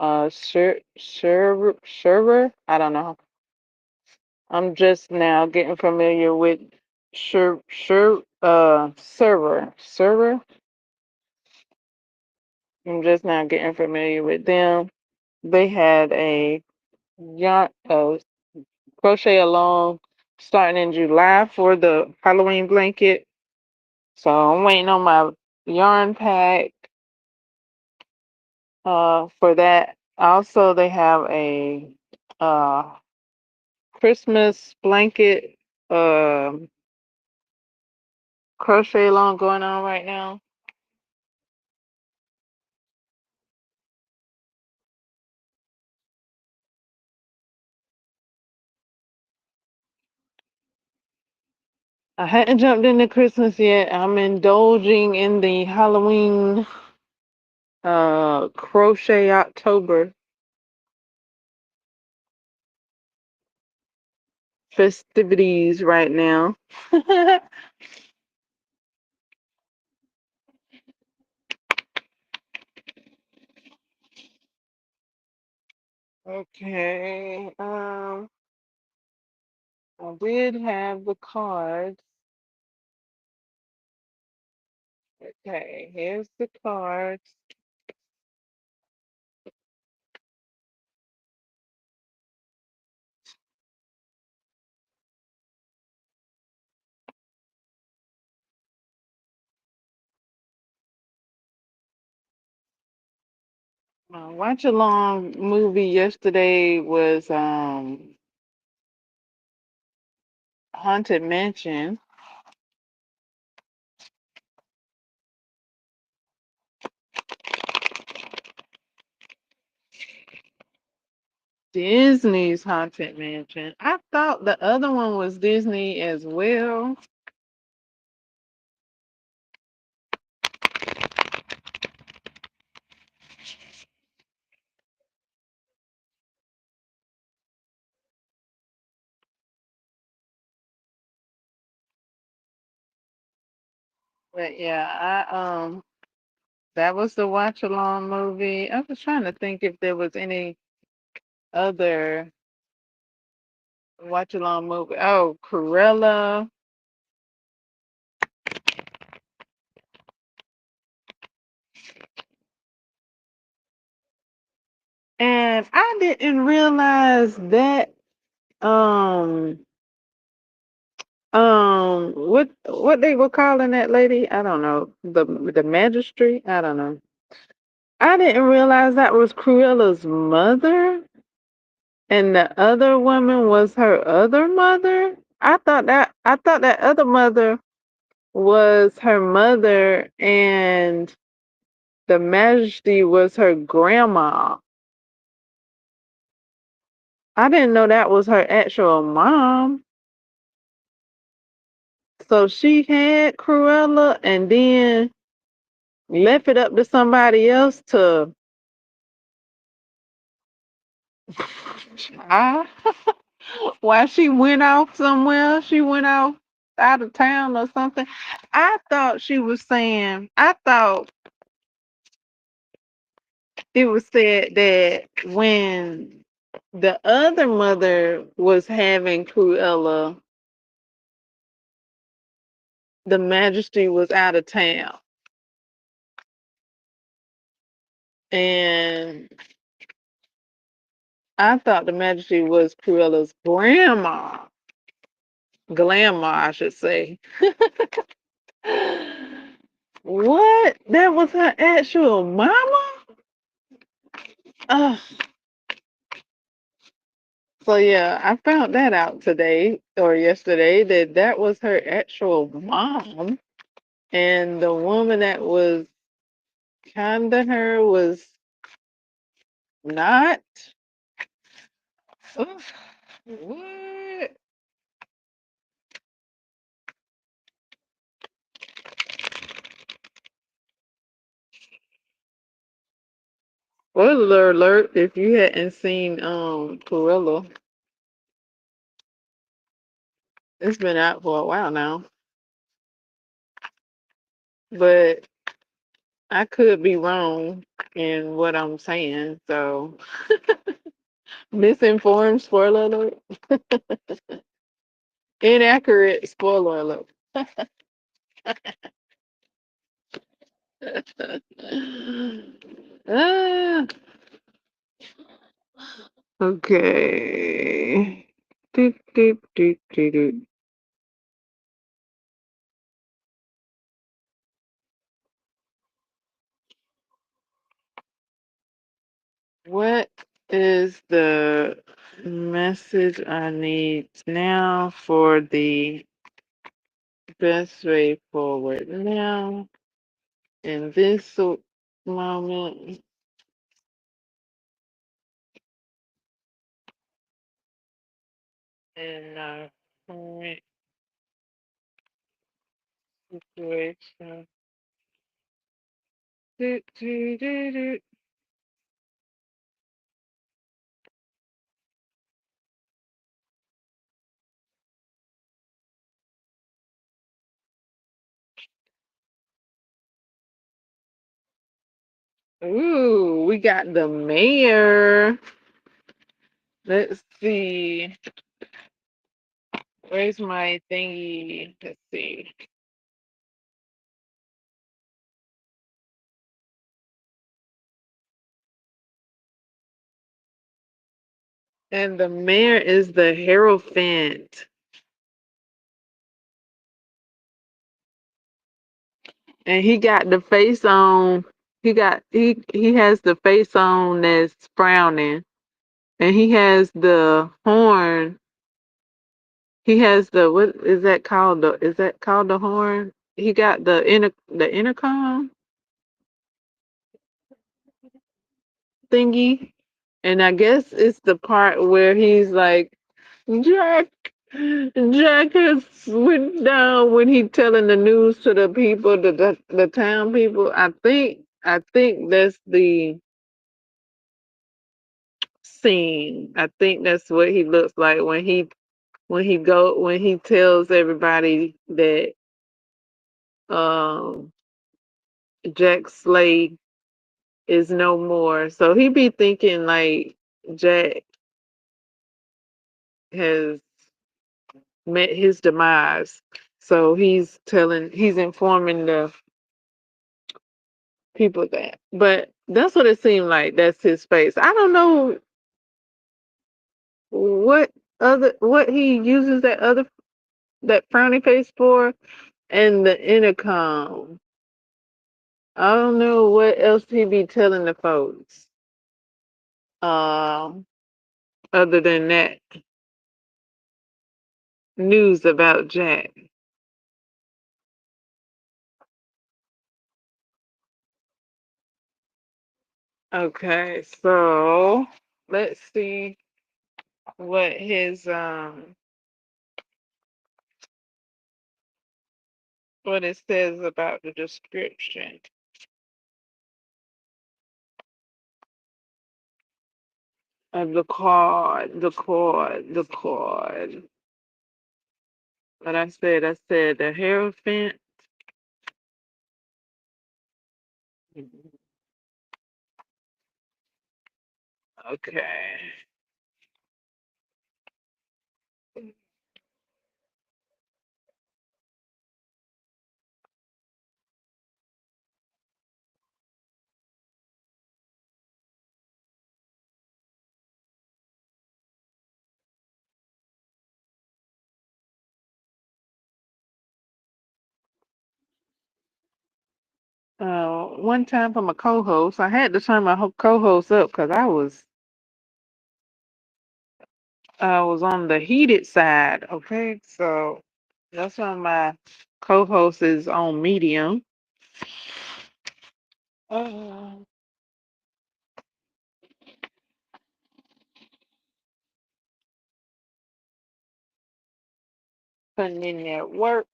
S1: server. I don't know. I'm just now getting familiar with server. I'm just now getting familiar with them. They had a yarn crochet along starting in July for the Halloween blanket. So I'm waiting on my yarn pack for that. Also, they have a uh, Christmas blanket crochet along going on right now. I hadn't jumped into Christmas yet. I'm indulging in the Halloween crochet October festivities right now. Okay. I did have the cards. Okay, here's the cards. My watch along movie yesterday was Haunted Mansion. Disney's Haunted Mansion. I thought the other one was Disney as well. But yeah, I that was the watch along movie. I was trying to think if there was any other watch along movie. Oh, Cruella. And I didn't realize that um what they were calling that lady? I don't know. The magistrate? I don't know. I didn't realize that was Cruella's mother and the other woman was her other mother. I thought that other mother was her mother and the majesty was her grandma. I didn't know that was her actual mom. So she had Cruella and then left it up to somebody else to I, while she went off somewhere. She went off out of town or something. I thought it was said that when the other mother was having Cruella, the majesty was out of town. And I thought the majesty was Cruella's grandma, I should say. What? That was her actual mama? Ugh. So yeah, I found that out today or yesterday that that was her actual mom, and the woman that was kinda her was not. Ugh. What? Spoiler alert! If you hadn't seen Cruella, it's been out for a while now, but I could be wrong in what I'm saying, so misinformed, spoiler alert. Inaccurate, spoiler alert. Ah, okay. Doot, doot, doot, doot, doot. What is the message I need now for the best way forward? Now, in this moment, in our current situation. Doot, doot, doot, doot. Ooh, we got the mayor. Let's see. Where's my thingy? Let's see. And the mayor is the Hierophant. And he got the face on. He has the face on that's frowning. And he has the horn. He has the what is that called? Is that called the horn? He got the intercom thingy. And I guess it's the part where he's like, Jack, Jack has went down when he telling the news to the people, the town people. I think that's the scene. I think that's what he looks like when he tells everybody that um Jack Slade is no more. So he be thinking like Jack has met his demise. So he's informing the people that. But that's what it seemed like. That's his face. I don't know what he uses that frowny face for, and the intercom. I don't know what else he be telling the folks. Um, other than that news about Jack. Okay, so let's see what his what it says about the description of the card. What I said the Hierophant. Okay. One time for my co-host, I had to turn my co-host up because I was on the heated side. Okay, so that's why my co-host is on medium. Uh, putting in that work.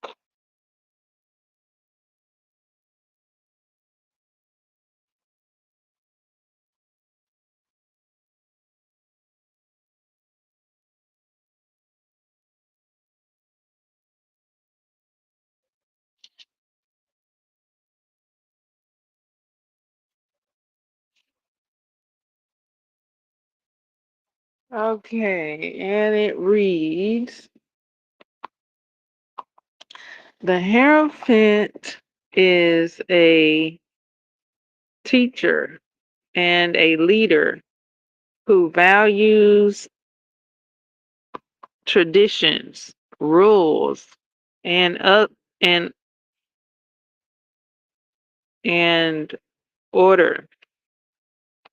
S1: Okay, and it reads, the Hierophant is a teacher and a leader who values traditions, rules, and up and and order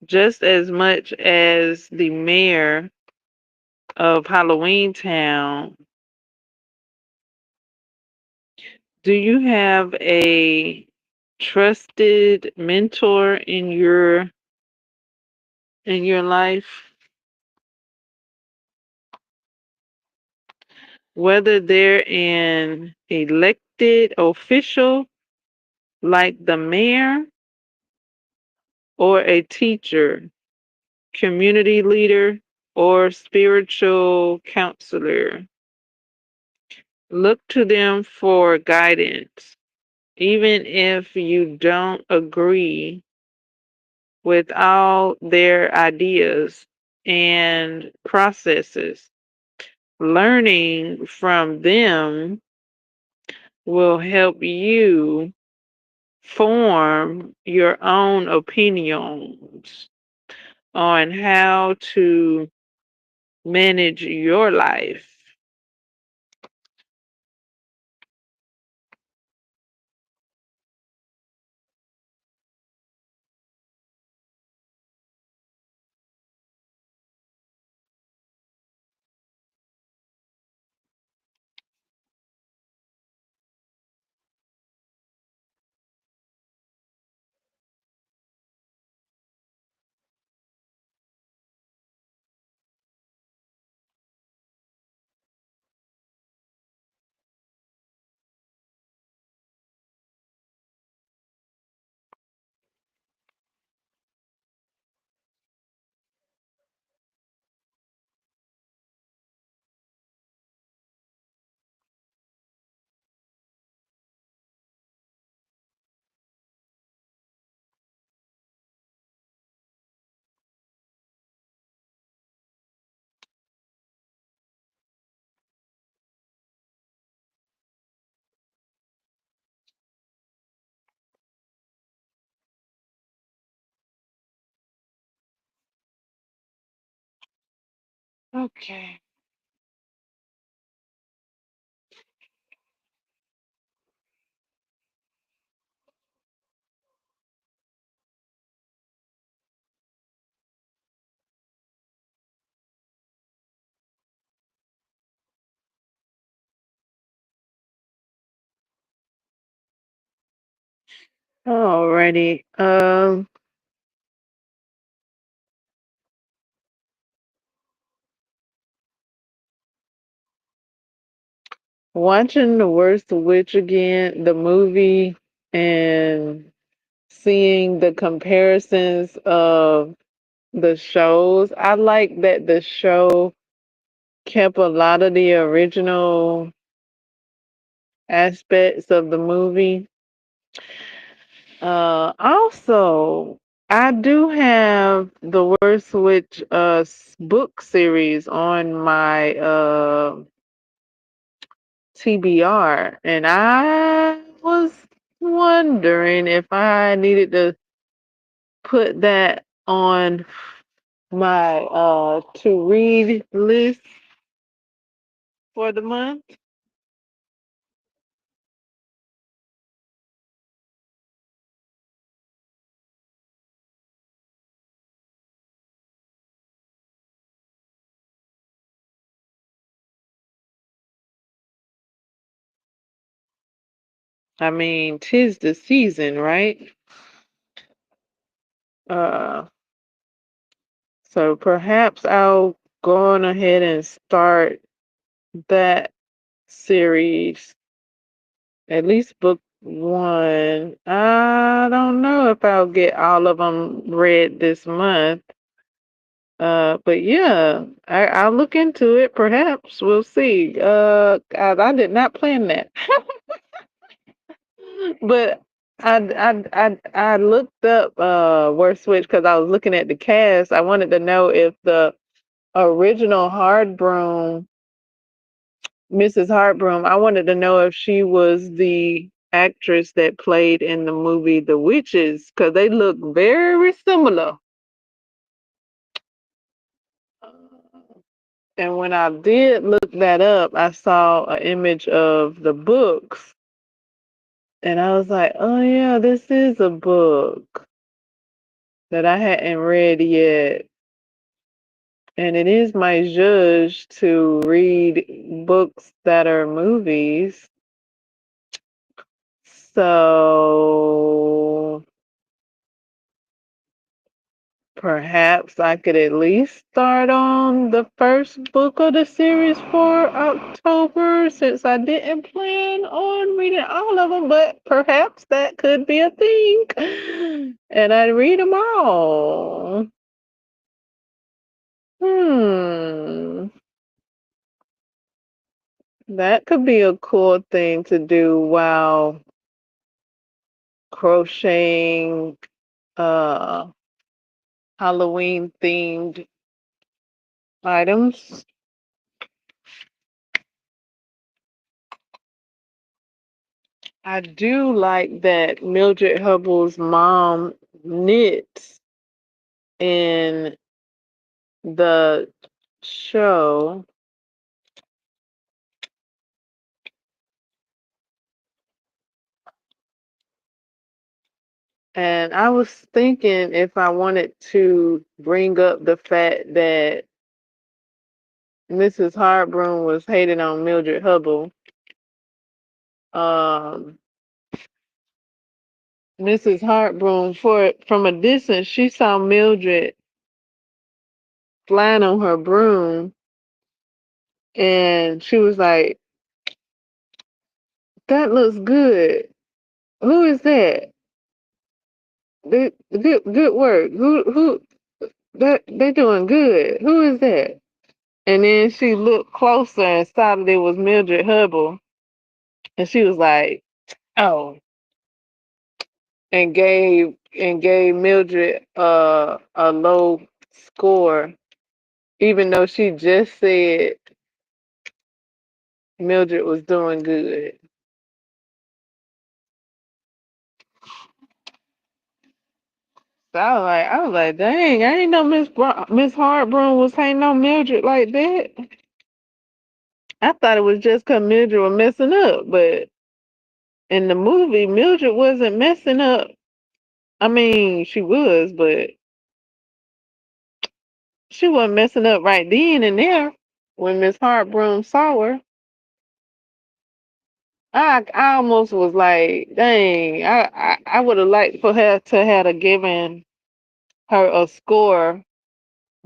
S1: just as much as the mayor of Halloween Town. Do you have a trusted mentor in your life? Whether they're an elected official like the mayor or a teacher, community leader, or spiritual counselor. Look to them for guidance, even if you don't agree with all their ideas and processes. Learning from them will help you form your own opinions on how to manage your life. Okay. Alrighty. Watching The Worst Witch again, the movie, and seeing the comparisons of the shows. I like that the show kept a lot of the original aspects of the movie. Also, I do have the Worst Witch book series on my TBR, and I was wondering if I needed to put that on my to read list for the month. I mean, 'tis the season, right? Uh, so perhaps I'll go on ahead and start that series, at least book one. I don't know if I'll get all of them read this month. But yeah, I'll look into it. Perhaps we'll see. I did not plan that, but I looked up Worst Switch because I was looking at the cast. I wanted to know if the original Hard Broom, Mrs. Heartbroom, I wanted to know if she was the actress that played in the movie The Witches, because they look very similar. And when I did look that up, I saw an image of the books, and I was like, oh yeah, this is a book that I hadn't read yet. And it is my judge to read books that are movies. So perhaps I could at least start on the first book of the series for October, since I didn't plan on reading all of them, but perhaps that could be a thing. And I'd read them all. Hmm. That could be a cool thing to do while crocheting uh Halloween themed items. I do like that Mildred Hubble's mom knits in the show. And I was thinking if I wanted to bring up the fact that Mrs. Hardbroom was hating on Mildred Hubble. Um, Mrs. Hardbroom, from a distance, she saw Mildred flying on her broom, and she was like, "That looks good. Who is that? Good work. Who that they doing good. Who is that?" And then she looked closer and saw that it was Mildred Hubble, and she was like, "Oh," and gave Mildred a low score, even though she just said Mildred was doing good. So I was like, dang, I ain't know Miss Hartbroom was hating on Mildred like that. I thought it was just 'cause Mildred was messing up, but in the movie, Mildred wasn't messing up. I mean, she was, but she wasn't messing up right then and there when Miss Hartbroom saw her. I almost was like, dang, I would have liked for her to have given her a score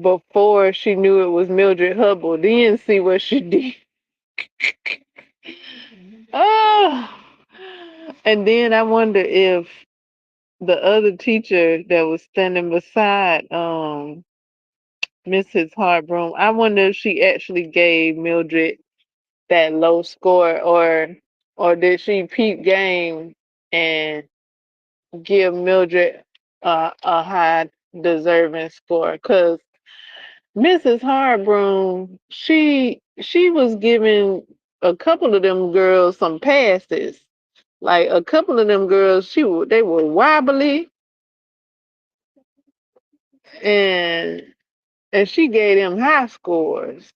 S1: before she knew it was Mildred Hubble. Then see what she did. Oh, and then I wonder if the other teacher that was standing beside Mrs. Harbroom, I wonder if she actually gave Mildred that low score, or did she peep game and give Mildred a high deserving score? Because Mrs. Harbroom, she was giving a couple of them girls some passes. Like a couple of them girls, they were wobbly, and she gave them high scores.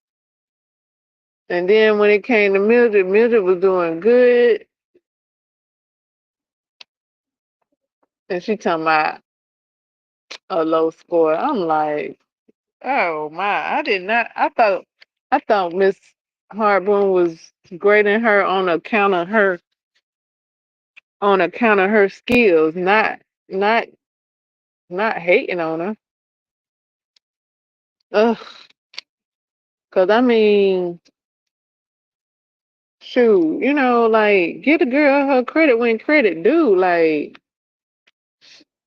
S1: And then when it came to Mildred, Mildred was doing good, and she talking about a low score. I'm like, oh my, I did not. I thought Miss Harbroom was grading her on account of her skills, not not hating on her. Ugh, cause I mean, shoot, like give the girl her credit when credit due. Like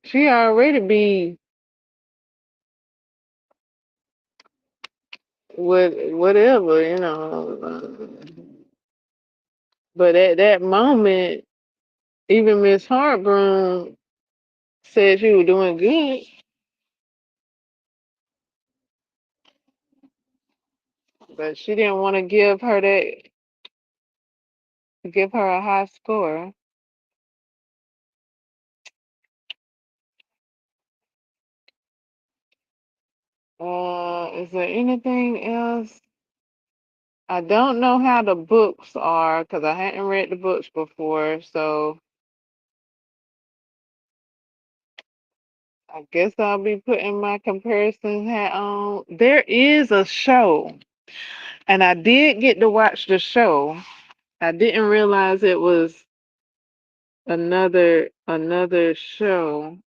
S1: she already be with whatever. But at that moment, even Miss Hartbroom said she was doing good. but she didn't want to give her a high score. Is there anything else? I don't know how the books are because I hadn't read the books before, so I guess I'll be putting my comparison hat on. There is a show, and I did get to watch the show. I didn't realize it was another show.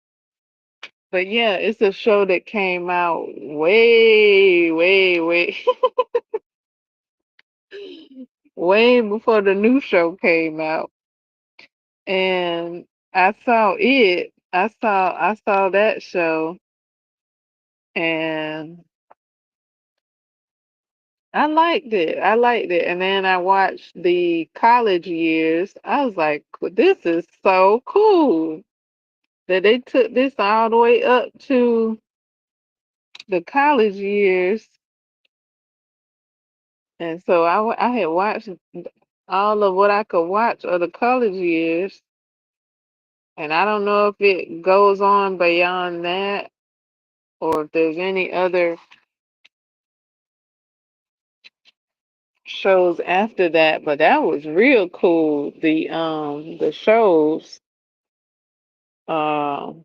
S1: But yeah, it's a show that came out way way before the new show came out. And I saw that show, and I liked it. I liked it. And then I watched the college years. I was like, this is so cool that they took this all the way up to the college years. And so I had watched all of what I could watch of the college years. And I don't know if it goes on beyond that or if there's any other shows after that, but that was real cool. The shows um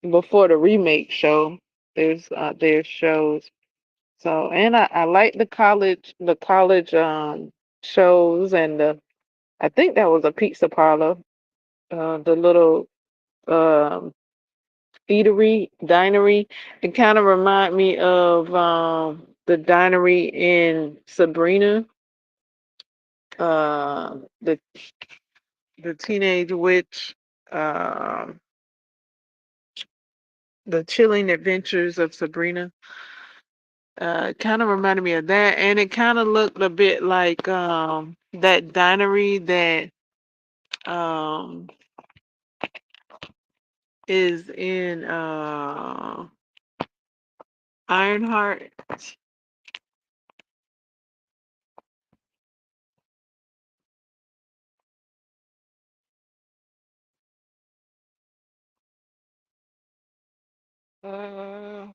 S1: before the remake show. There's shows. So and I like the college shows and the I think that was a pizza parlor. The little um dinery. It kind of remind me of the dinery in Sabrina, the teenage witch, um the chilling adventures of Sabrina. Kind of reminded me of that, and it kind of looked a bit like that dinery that um is in Ironheart. Uh,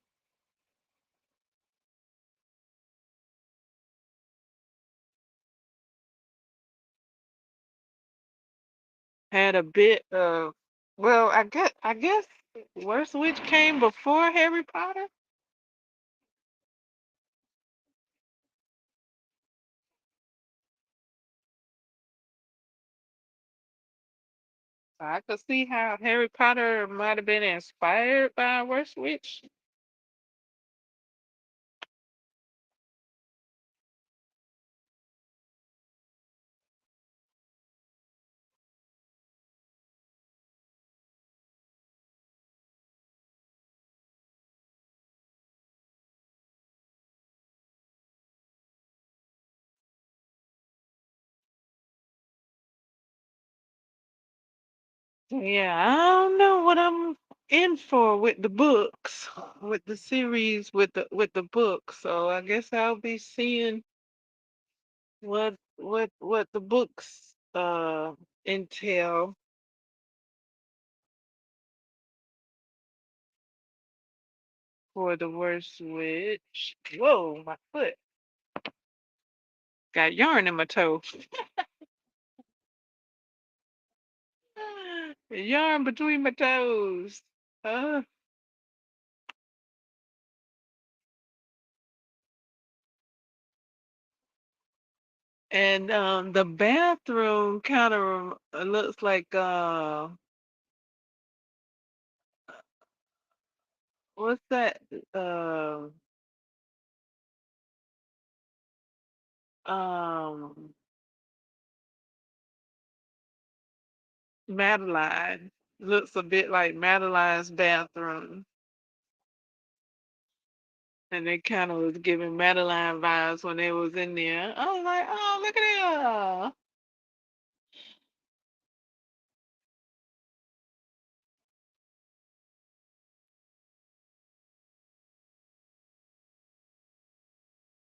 S1: had a bit of well, I guess Worst Witch came before Harry Potter. I could see how Harry Potter might have been inspired by Worst Witch. Yeah, I don't know what I'm in for with the books, with the series, with the books. So I guess I'll be seeing what the books entail for the worst witch. Whoa, my foot got yarn in my toe. Yarn between my toes. Uh, and the bathroom kind of looks like what's that? Uh, um Madeline. Looks a bit like Madeline's bathroom. And they kind of was giving Madeline vibes when they was in there. I was like, oh, look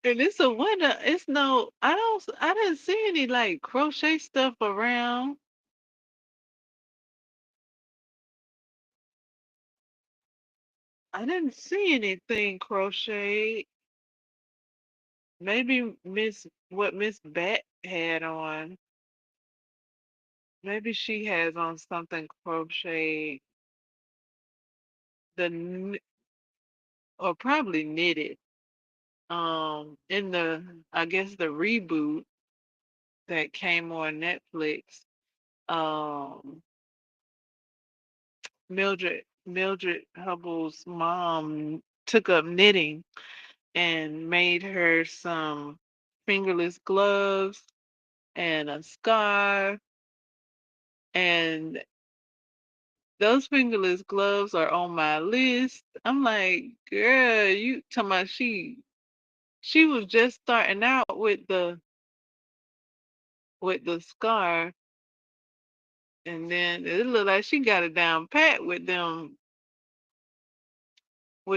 S1: at And it's a winter. It's no. I didn't see any like crochet stuff around. I didn't see anything crochet. Maybe Miss Bat had on. Maybe she has on something crochet. The or probably knitted. In the I guess the reboot that came on Netflix. Um, Mildred Hubble's mom took up knitting and made her some fingerless gloves and a scarf. And those fingerless gloves are on my list. I'm like, girl, you talking about she was just starting out with the scarf, and then it looked like she got it down pat with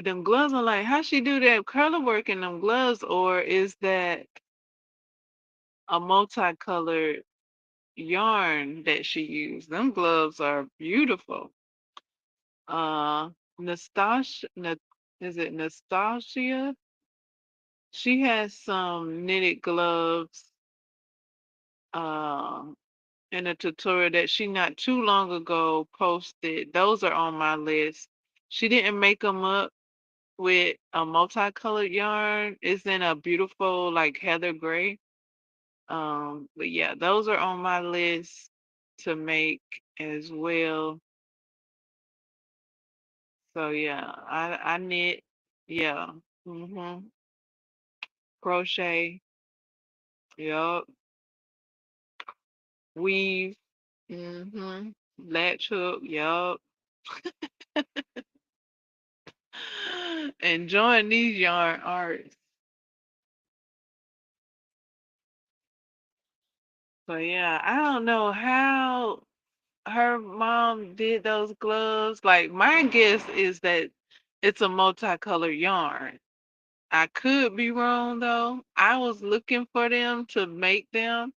S1: them gloves. I'm like, how she do that color work in them gloves, or is that a multicolored yarn that she used? Them gloves are beautiful. Nastasia, is it Nastasia? She has some knitted gloves uh, in a tutorial that she not too long ago posted. Those are on my list. She didn't make them up with a multicolored yarn. It's in a beautiful like heather gray. But yeah, those are on my list to make as well. So yeah, I knit, yeah, mhm, crochet, yup, weave, mhm, latch hook, yup. Enjoying these yarn arts. So yeah, I don't know how her mom did those gloves. Like my guess is that it's a multicolored yarn. I could be wrong though. I was looking for them to make them.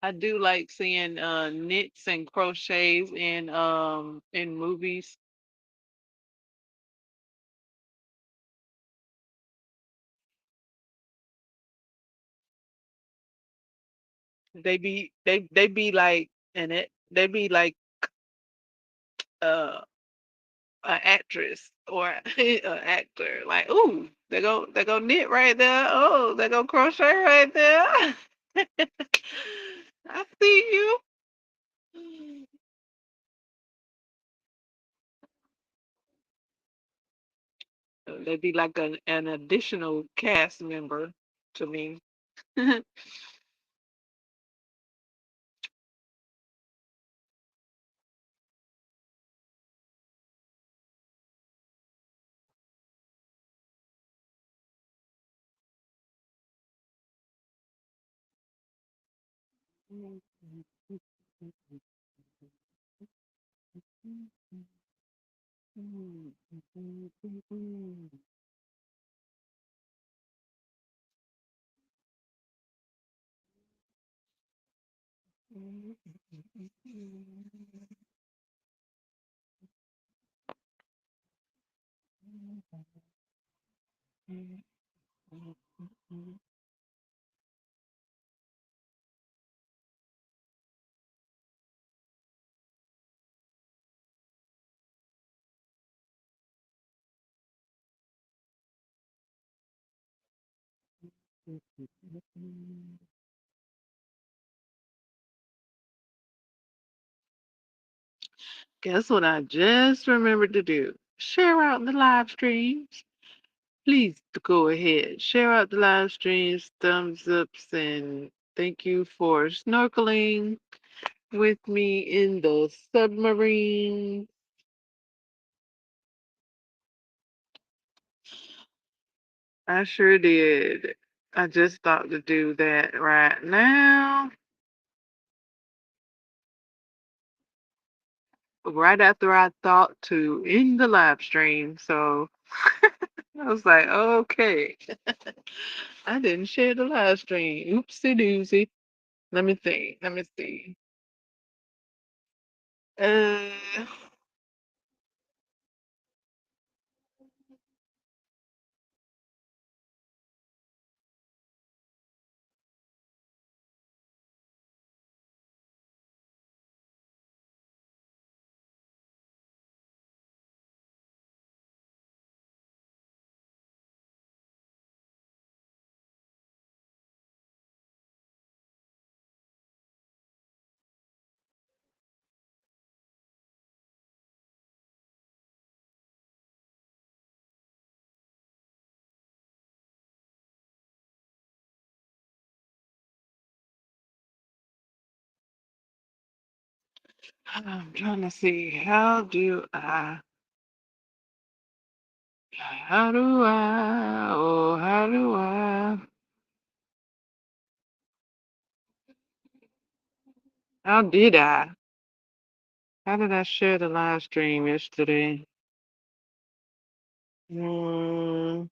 S1: I do like seeing knits and crochets in movies. They be like and it they be like uh an actress or an actor. Like, ooh, they go knit right there. Oh, they go crochet right there. I see you. They'd be like an additional cast member to me. Guess what I just remembered to do? Share out the live streams. Please go ahead. Share out the live streams, thumbs ups, and thank you for snorkeling with me in the submarine. I sure did. I just thought to do that right now, right after I thought to end the live stream. So I was like, okay. I didn't share the live stream. Oopsie doozy. Let me think. Let me see. Uh, I'm trying to see how do how did I? How did I share the live stream yesterday? Mm,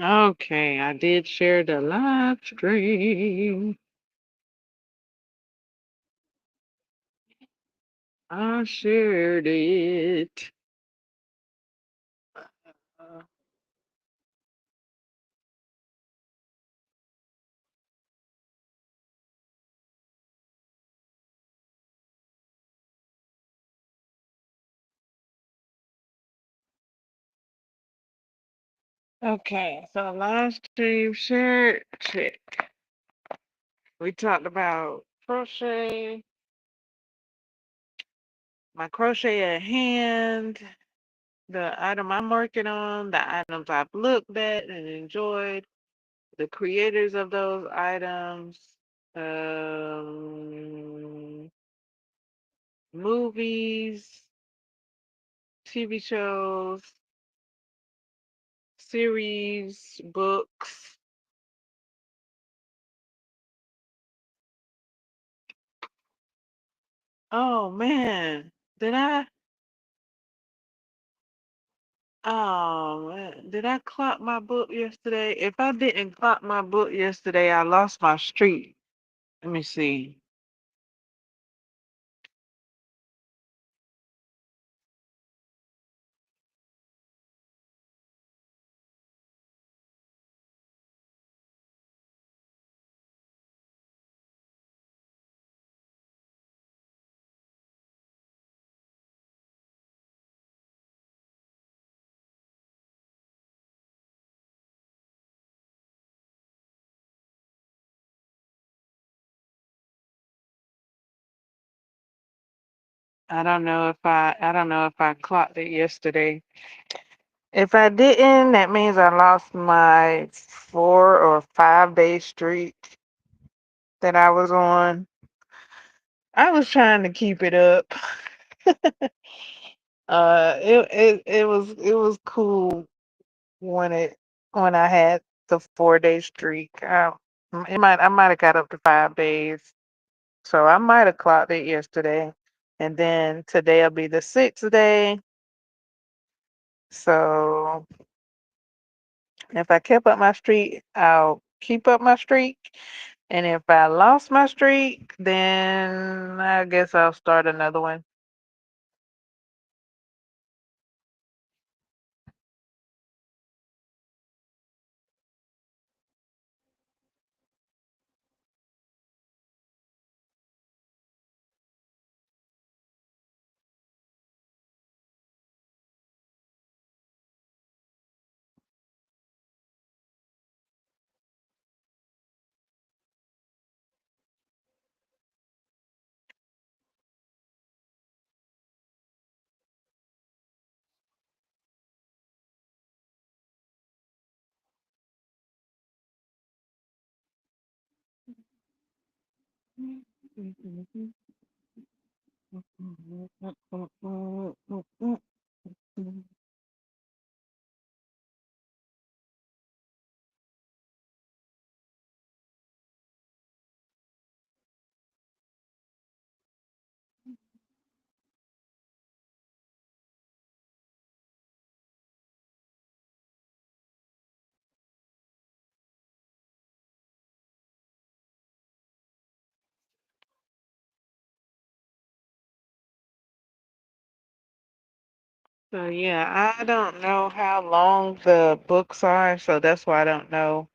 S1: okay, I did share the live stream. I shared it. Uh, Okay, so live stream shared. Check. We talked about crochet, my crochet at hand, the item I'm working on, the items I've looked at and enjoyed, the creators of those items, um, movies, TV shows, series, books. Oh man, did I? Oh man, did I clock my book yesterday? If I didn't clock my book yesterday, I lost my streak. Let me see. I don't know if I clocked it yesterday. If I didn't, that means I lost my 4 or 5 day streak that I was on. I was trying to keep it up. It was cool when I had the 4 day streak. I might have got up to 5 days, so I might have clocked it yesterday, and then today'll be the 6th day. So if I kept up my streak, I'll keep up my streak. And if I lost my streak, then I guess I'll start another one. So yeah, I don't know how long the books are, so that's why I don't know.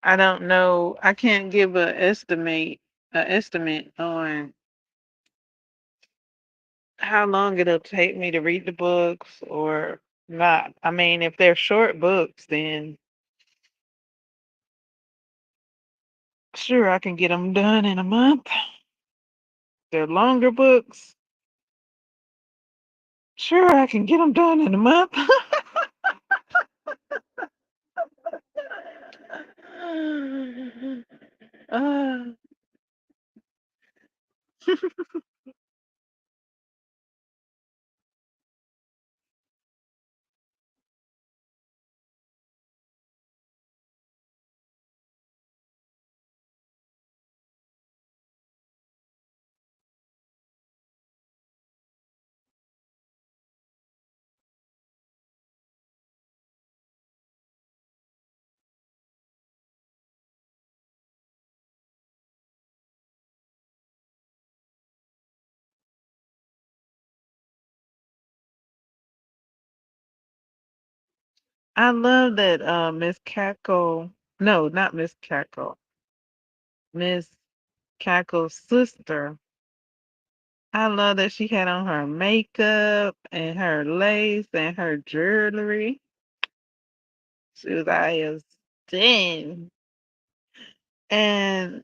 S1: I don't know. I can't give a estimate on how long it'll take me to read the books or not. I mean, if they're short books, then sure I can get them done in a month. They're longer books. Sure, I can get them done in a month. uh, I love that Miss Cackle. No, not Miss Cackle. Miss Cackle's sister. I love that she had on her makeup and her lace and her jewelry. She was out here sing. And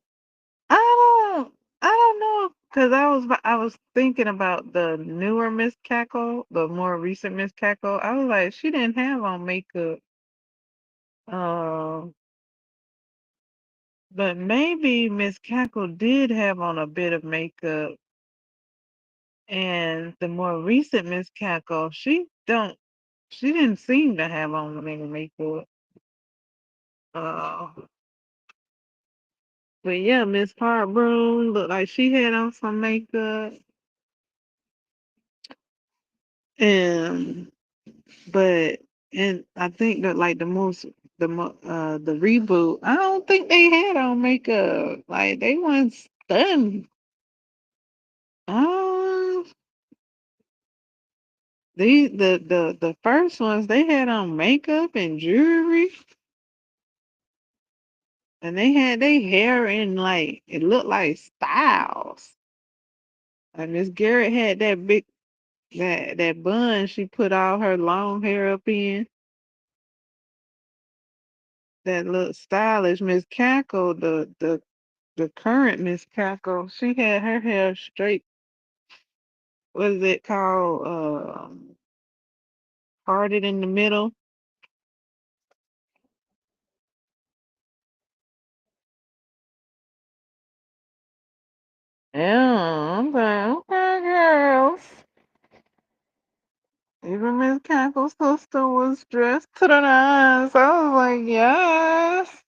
S1: I I don't know because I was thinking about the newer Miss Cackle, the more recent Miss Cackle. I was like, she didn't have on makeup. Uh, but maybe Miss Cackle did have on a bit of makeup. And the more recent Miss Cackle, she didn't seem to have on any makeup. Uh, but yeah, Miss Heartbroom looked like she had on some makeup. And but and I think that like the reboot, I don't think they had on makeup. Like they weren't stunned. Um, the first ones they had on makeup and jewelry, and they had their hair in like it looked like styles. And Miss Garrett had that bun she put all her long hair up in. That looked stylish. Miss Cackle, the current Miss Cackle, she had her hair straight. What is it called? parted in the middle. Yeah, I'm like, okay, girls. Even Miss Cackle's sister was dressed to the nines. I was like, yes.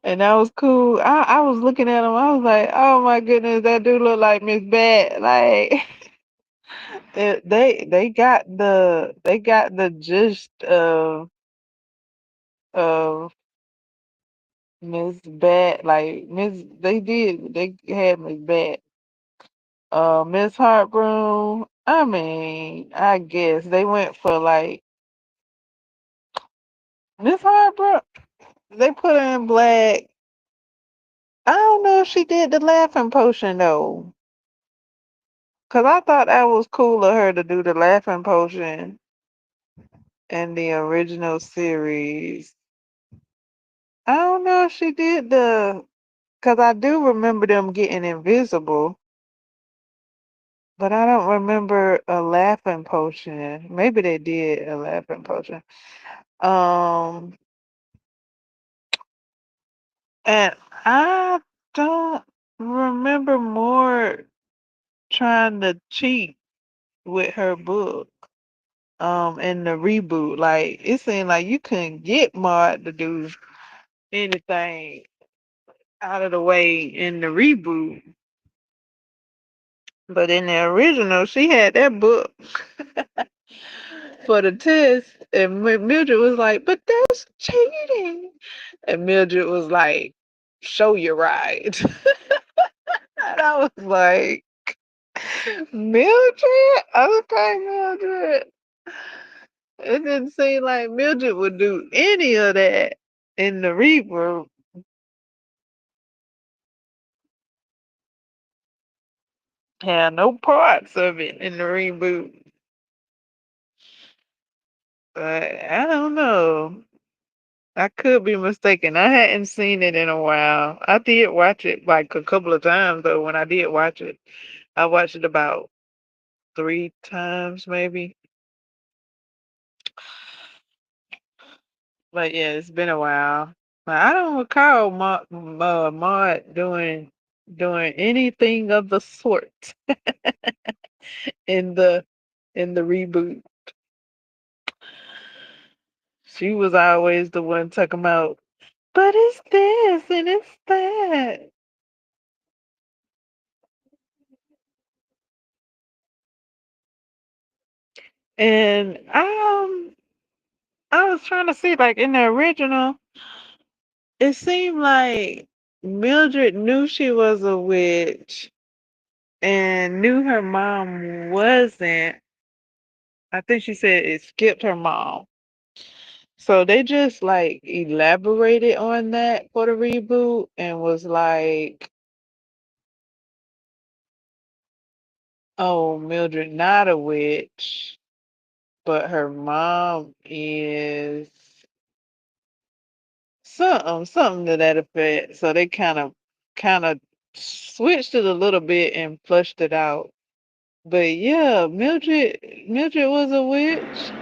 S1: And that was cool. I was looking at him. I was like, oh my goodness, that dude look like Miss Bat. Like they got the gist of Miss Bat. Like they had Miss Bat. Miss Heartbroom. I mean, I guess they went for like Miss Heartbroom. They put her in black. I don't know if she did the laughing potion though. Cause I thought that was cool of her to do the laughing potion in the original series. I don't know if she did cause I do remember them getting invisible, but I don't remember a laughing potion. Maybe they did a laughing potion. Um, and I don't remember more trying to cheat with her book. In the reboot, like it seemed like you couldn't get Maud to do anything out of the way in the reboot. But in the original, she had that book for the test, and Mildred was like, "But that's cheating," and Mildred was like, "Show your right." And I was like, "Mildred, okay, Mildred." It didn't seem like Mildred would do any of that in the reboot. Had no parts of it in the reboot. But I don't know. I could be mistaken. I hadn't seen it in a while. I did watch it like a couple of times though. When I did watch it, I watched it about 3 times maybe. But yeah, it's been a while. But I don't recall Maud doing anything of the sort in the reboot. She was always the one talking about, but it's this and it's that. And I was trying to see, like in the original, it seemed like Mildred knew she was a witch and knew her mom wasn't. I think she said it skipped her mom. So they just like elaborated on that for the reboot and was like, oh, Mildred not a witch, but her mom is something to that effect. So they kind of switched it a little bit and flushed it out. But yeah, Mildred was a witch.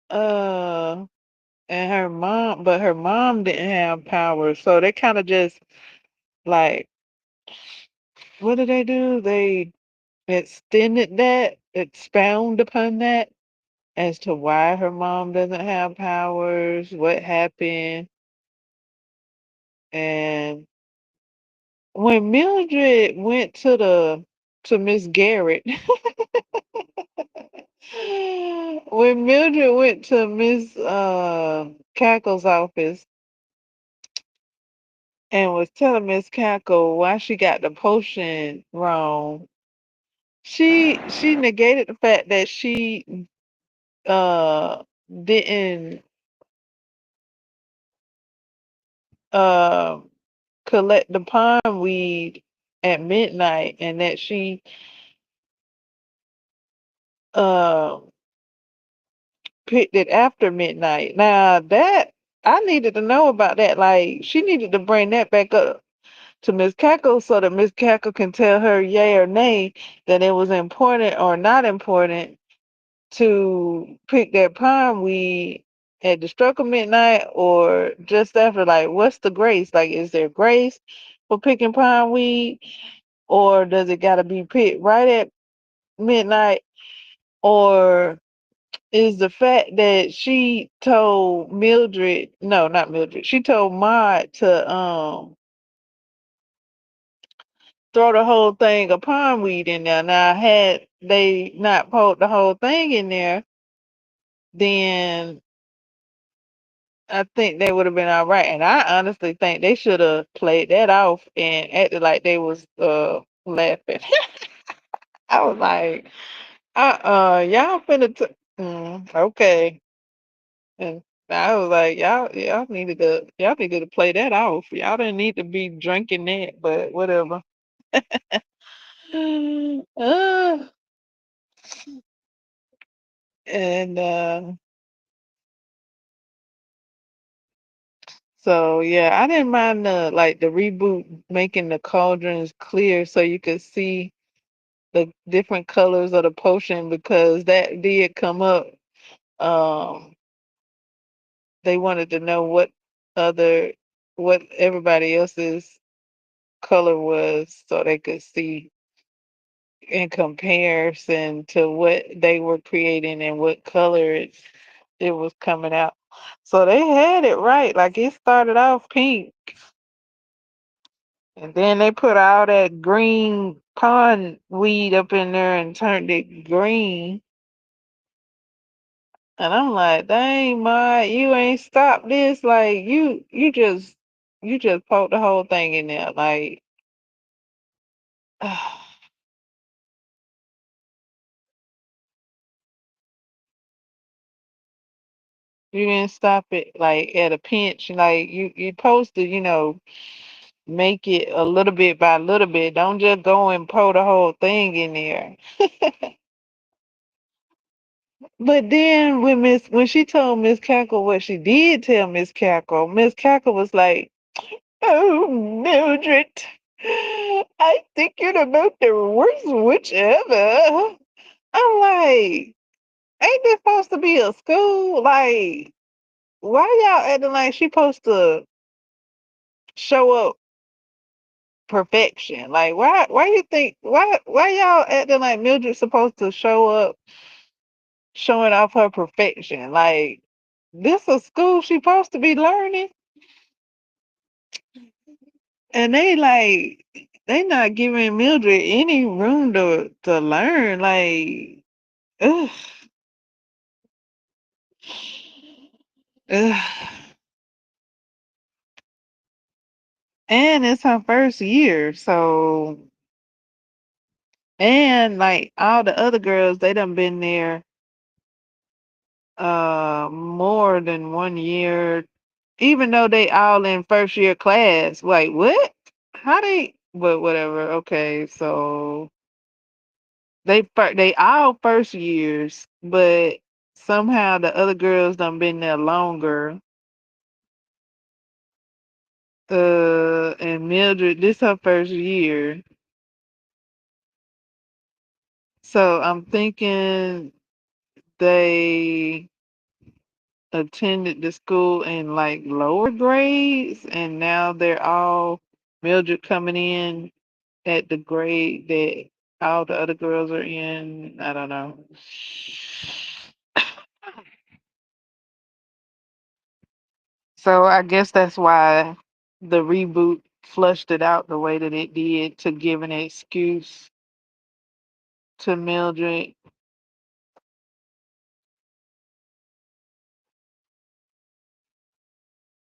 S1: Uh, and her mom didn't have power. So they kind of just like, what did they do? They expound upon that as to why her mom doesn't have powers, what happened, and when Mildred went to Miss Garrett, when Mildred went to Miss Cackle's office and was telling Miss Cackle why she got the potion wrong, she negated the fact that she uh didn't uh collect the pond weed at midnight and that she uh picked it after midnight. Now that I needed to know about that. Like she needed to bring that back up to Miss Cackle so that Miss Cackle can tell her yay or nay that it was important or not important to pick that pine weed at the stroke of midnight or just after. Like, what's the grace? Like, is there grace for picking pine weed, or does it got to be picked right at midnight, or is the fact that she told Mildred, no, not Mildred, she told Maud to throw the whole thing of pine weed in there. Now, had they not pulled the whole thing in there, then I think they would have been all right. And I honestly think they should have played that off and acted like they was laughing. I was like, y'all finna okay. And I was like, y'all needed to play that off. Y'all didn't need to be drinking that, but whatever. uh, and so yeah, I didn't mind the reboot making the cauldrons clear so you could see the different colors of the potion, because that did come up. Um, they wanted to know other what everybody else's color was so they could see in comparison to what they were creating and what color it was coming out. So they had it right. Like, it started off pink and then they put all that green pond weed up in there and turned it green. And I'm like, dang, Ma, you ain't stopped this. Like, you just poked the whole thing in there. Like, you didn't stop it like at a pinch. Like, you supposed to, make it a little bit by little bit. Don't just go and pour the whole thing in there. But then when she told Miss Cackle what she did tell Miss Cackle was like, "Oh, Mildred, I think you're about the worst witch ever." I'm like, ain't this supposed to be a school? Like, why y'all acting like she supposed to show up perfection? Like, why you think why y'all acting like Mildred's supposed to show up showing off her perfection? Like, this a school she supposed to be learning, and they not giving Mildred any room to learn. Like, ugh, ugh. And it's her first year, so, and like all the other girls, they done been there more than 1 year, even though they all in first year class. Like, what? How they? But whatever. Okay, so they all first years, but somehow the other girls done been there longer. And Mildred, this her first year, so I'm thinking they attended the school in like lower grades, and now they're all Mildred coming in at the grade that all the other girls are in. I don't know. So I guess that's why the reboot flushed it out the way that it did, to give an excuse to Mildred.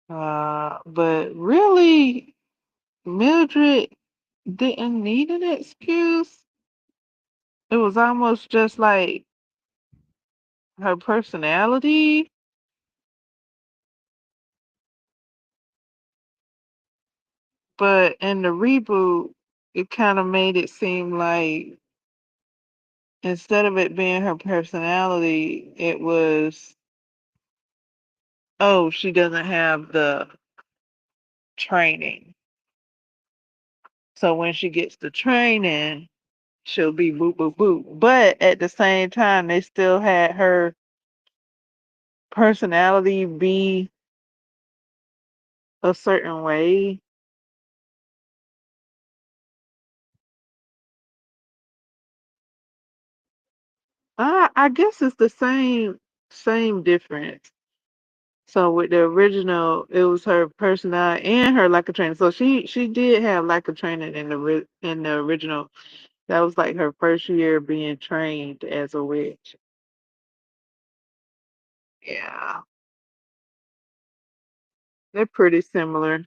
S1: But really, Mildred didn't need an excuse. It was almost just like her personality. But in the reboot, it kind of made it seem like instead of it being her personality, it was, oh, she doesn't have the training. So when she gets to training, she'll be boop boop boop. But at the same time, they still had her personality be a certain way. I guess it's the same difference. So with the original, it was her personality and her lack of training. So she did have lack of training in in the original. That was like her first year being trained as a witch. Yeah, they're pretty similar.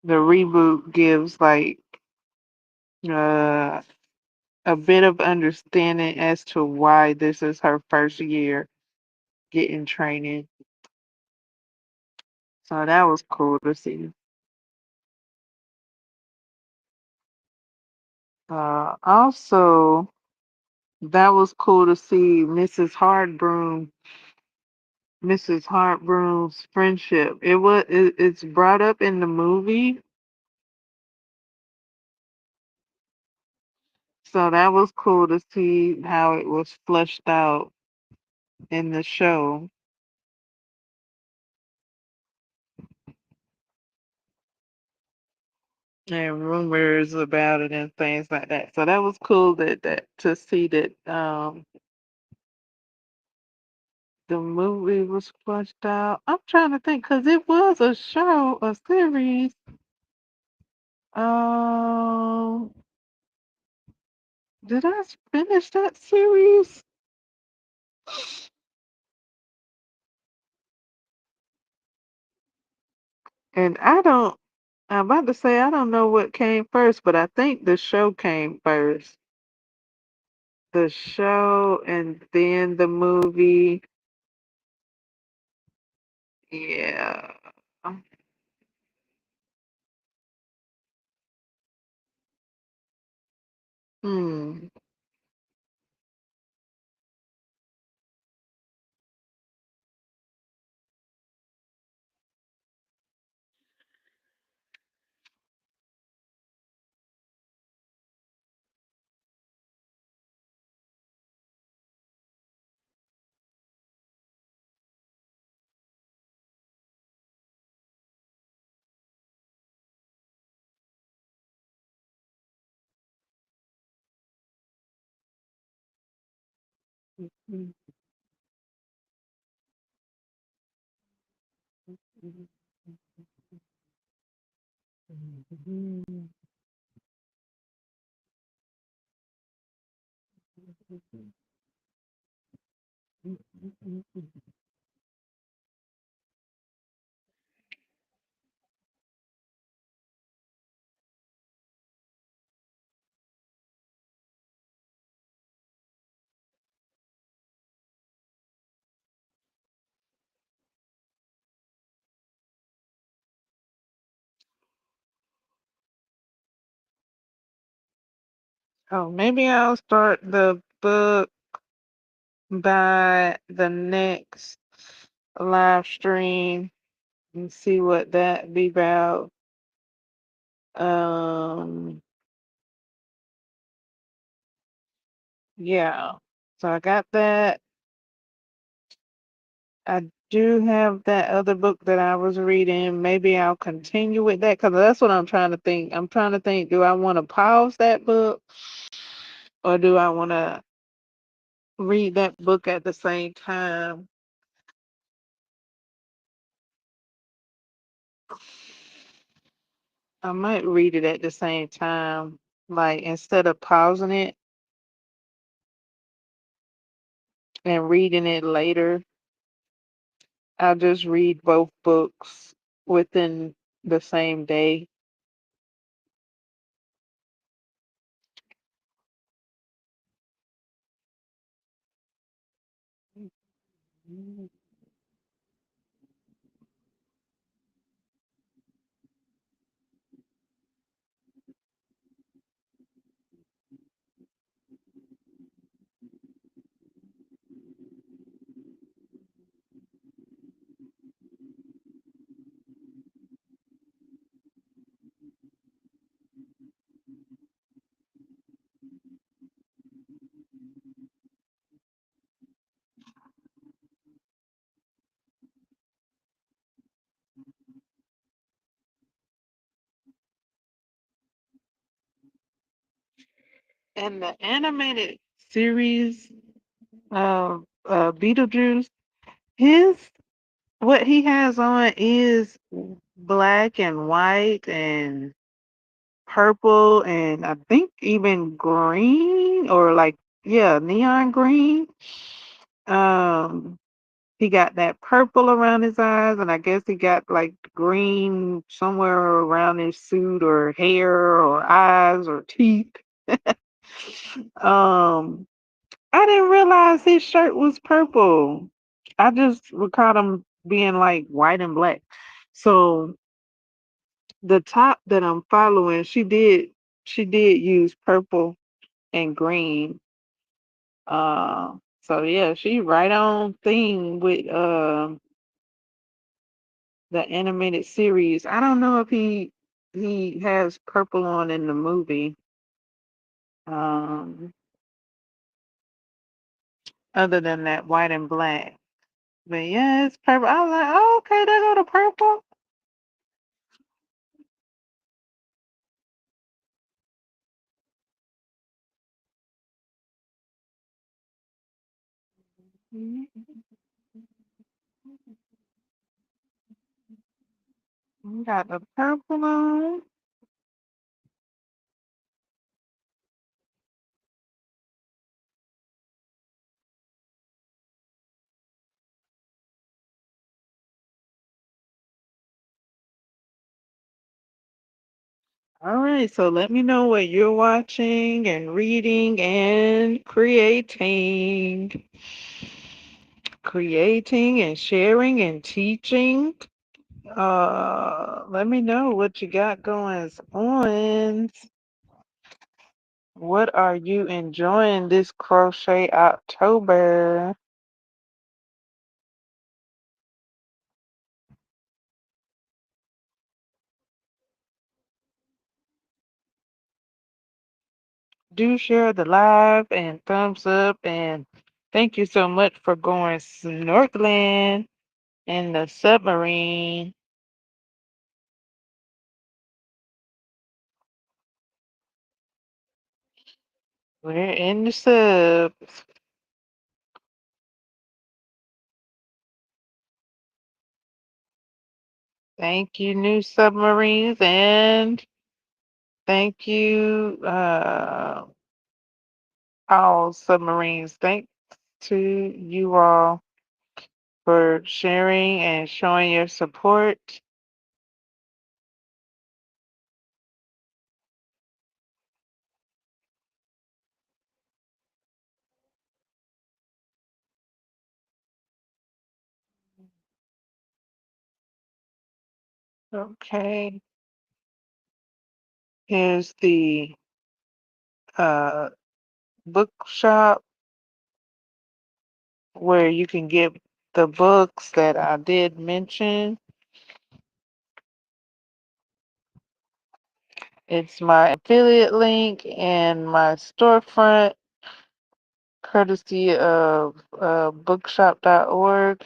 S1: The reboot gives like uh, a bit of understanding as to why this is her first year getting training. So that was cool to see. Also, that was cool to see Mrs. Hartbroom's friendship. It's brought up in the movie, so that was cool to see how it was fleshed out in the show and rumors about it and things like that. So that was cool that to see that the movie was fleshed out. I'm trying to think because it was a show, a series. Um, did I finish that series? And I'm about to say I don't know what came first, but I think the show came first. The show and then the movie. Yeah. Hmm. Oh, maybe I'll start the book by the next live stream and see what that be about. Um, yeah. So I got that. I do have that other book that I was reading. Maybe I'll continue with that because that's what I'm trying to think. I'm trying to think, do I want to pause that book or do I want to read that book at the same time? I might read it at the same time. Like instead of pausing it and reading it later, I'll just read both books within the same day. in the animated series of Beetlejuice, his what he has on is black and white and purple and I think even green or like yeah, neon green. Um he got that purple around his eyes and I guess he got like green somewhere around his suit or hair or eyes or teeth. um I didn't realize his shirt was purple. I just recalled him being like white and black. So the top that I'm following, she did use purple and green. So yeah, she right on theme with the animated series. I don't know if he has purple on in the movie. Um, other than that white and black. But yeah, it's purple. I was like, oh, okay, there go the purple. Got the purple on. All right, so let me know what you're watching and reading and creating and sharing and teaching. Let me know what you got going on. What are you enjoying this crochet October? Do share the live and thumbs up and thank you so much for going snorkeling in the submarine. We're in the sub. Thank you, new submarines, and thank you, all submarines. Thanks to you all for sharing and showing your support. Okay, here's the uh, bookshop where you can get the books that I did mention. It's my affiliate link and my storefront, courtesy of bookshop.org.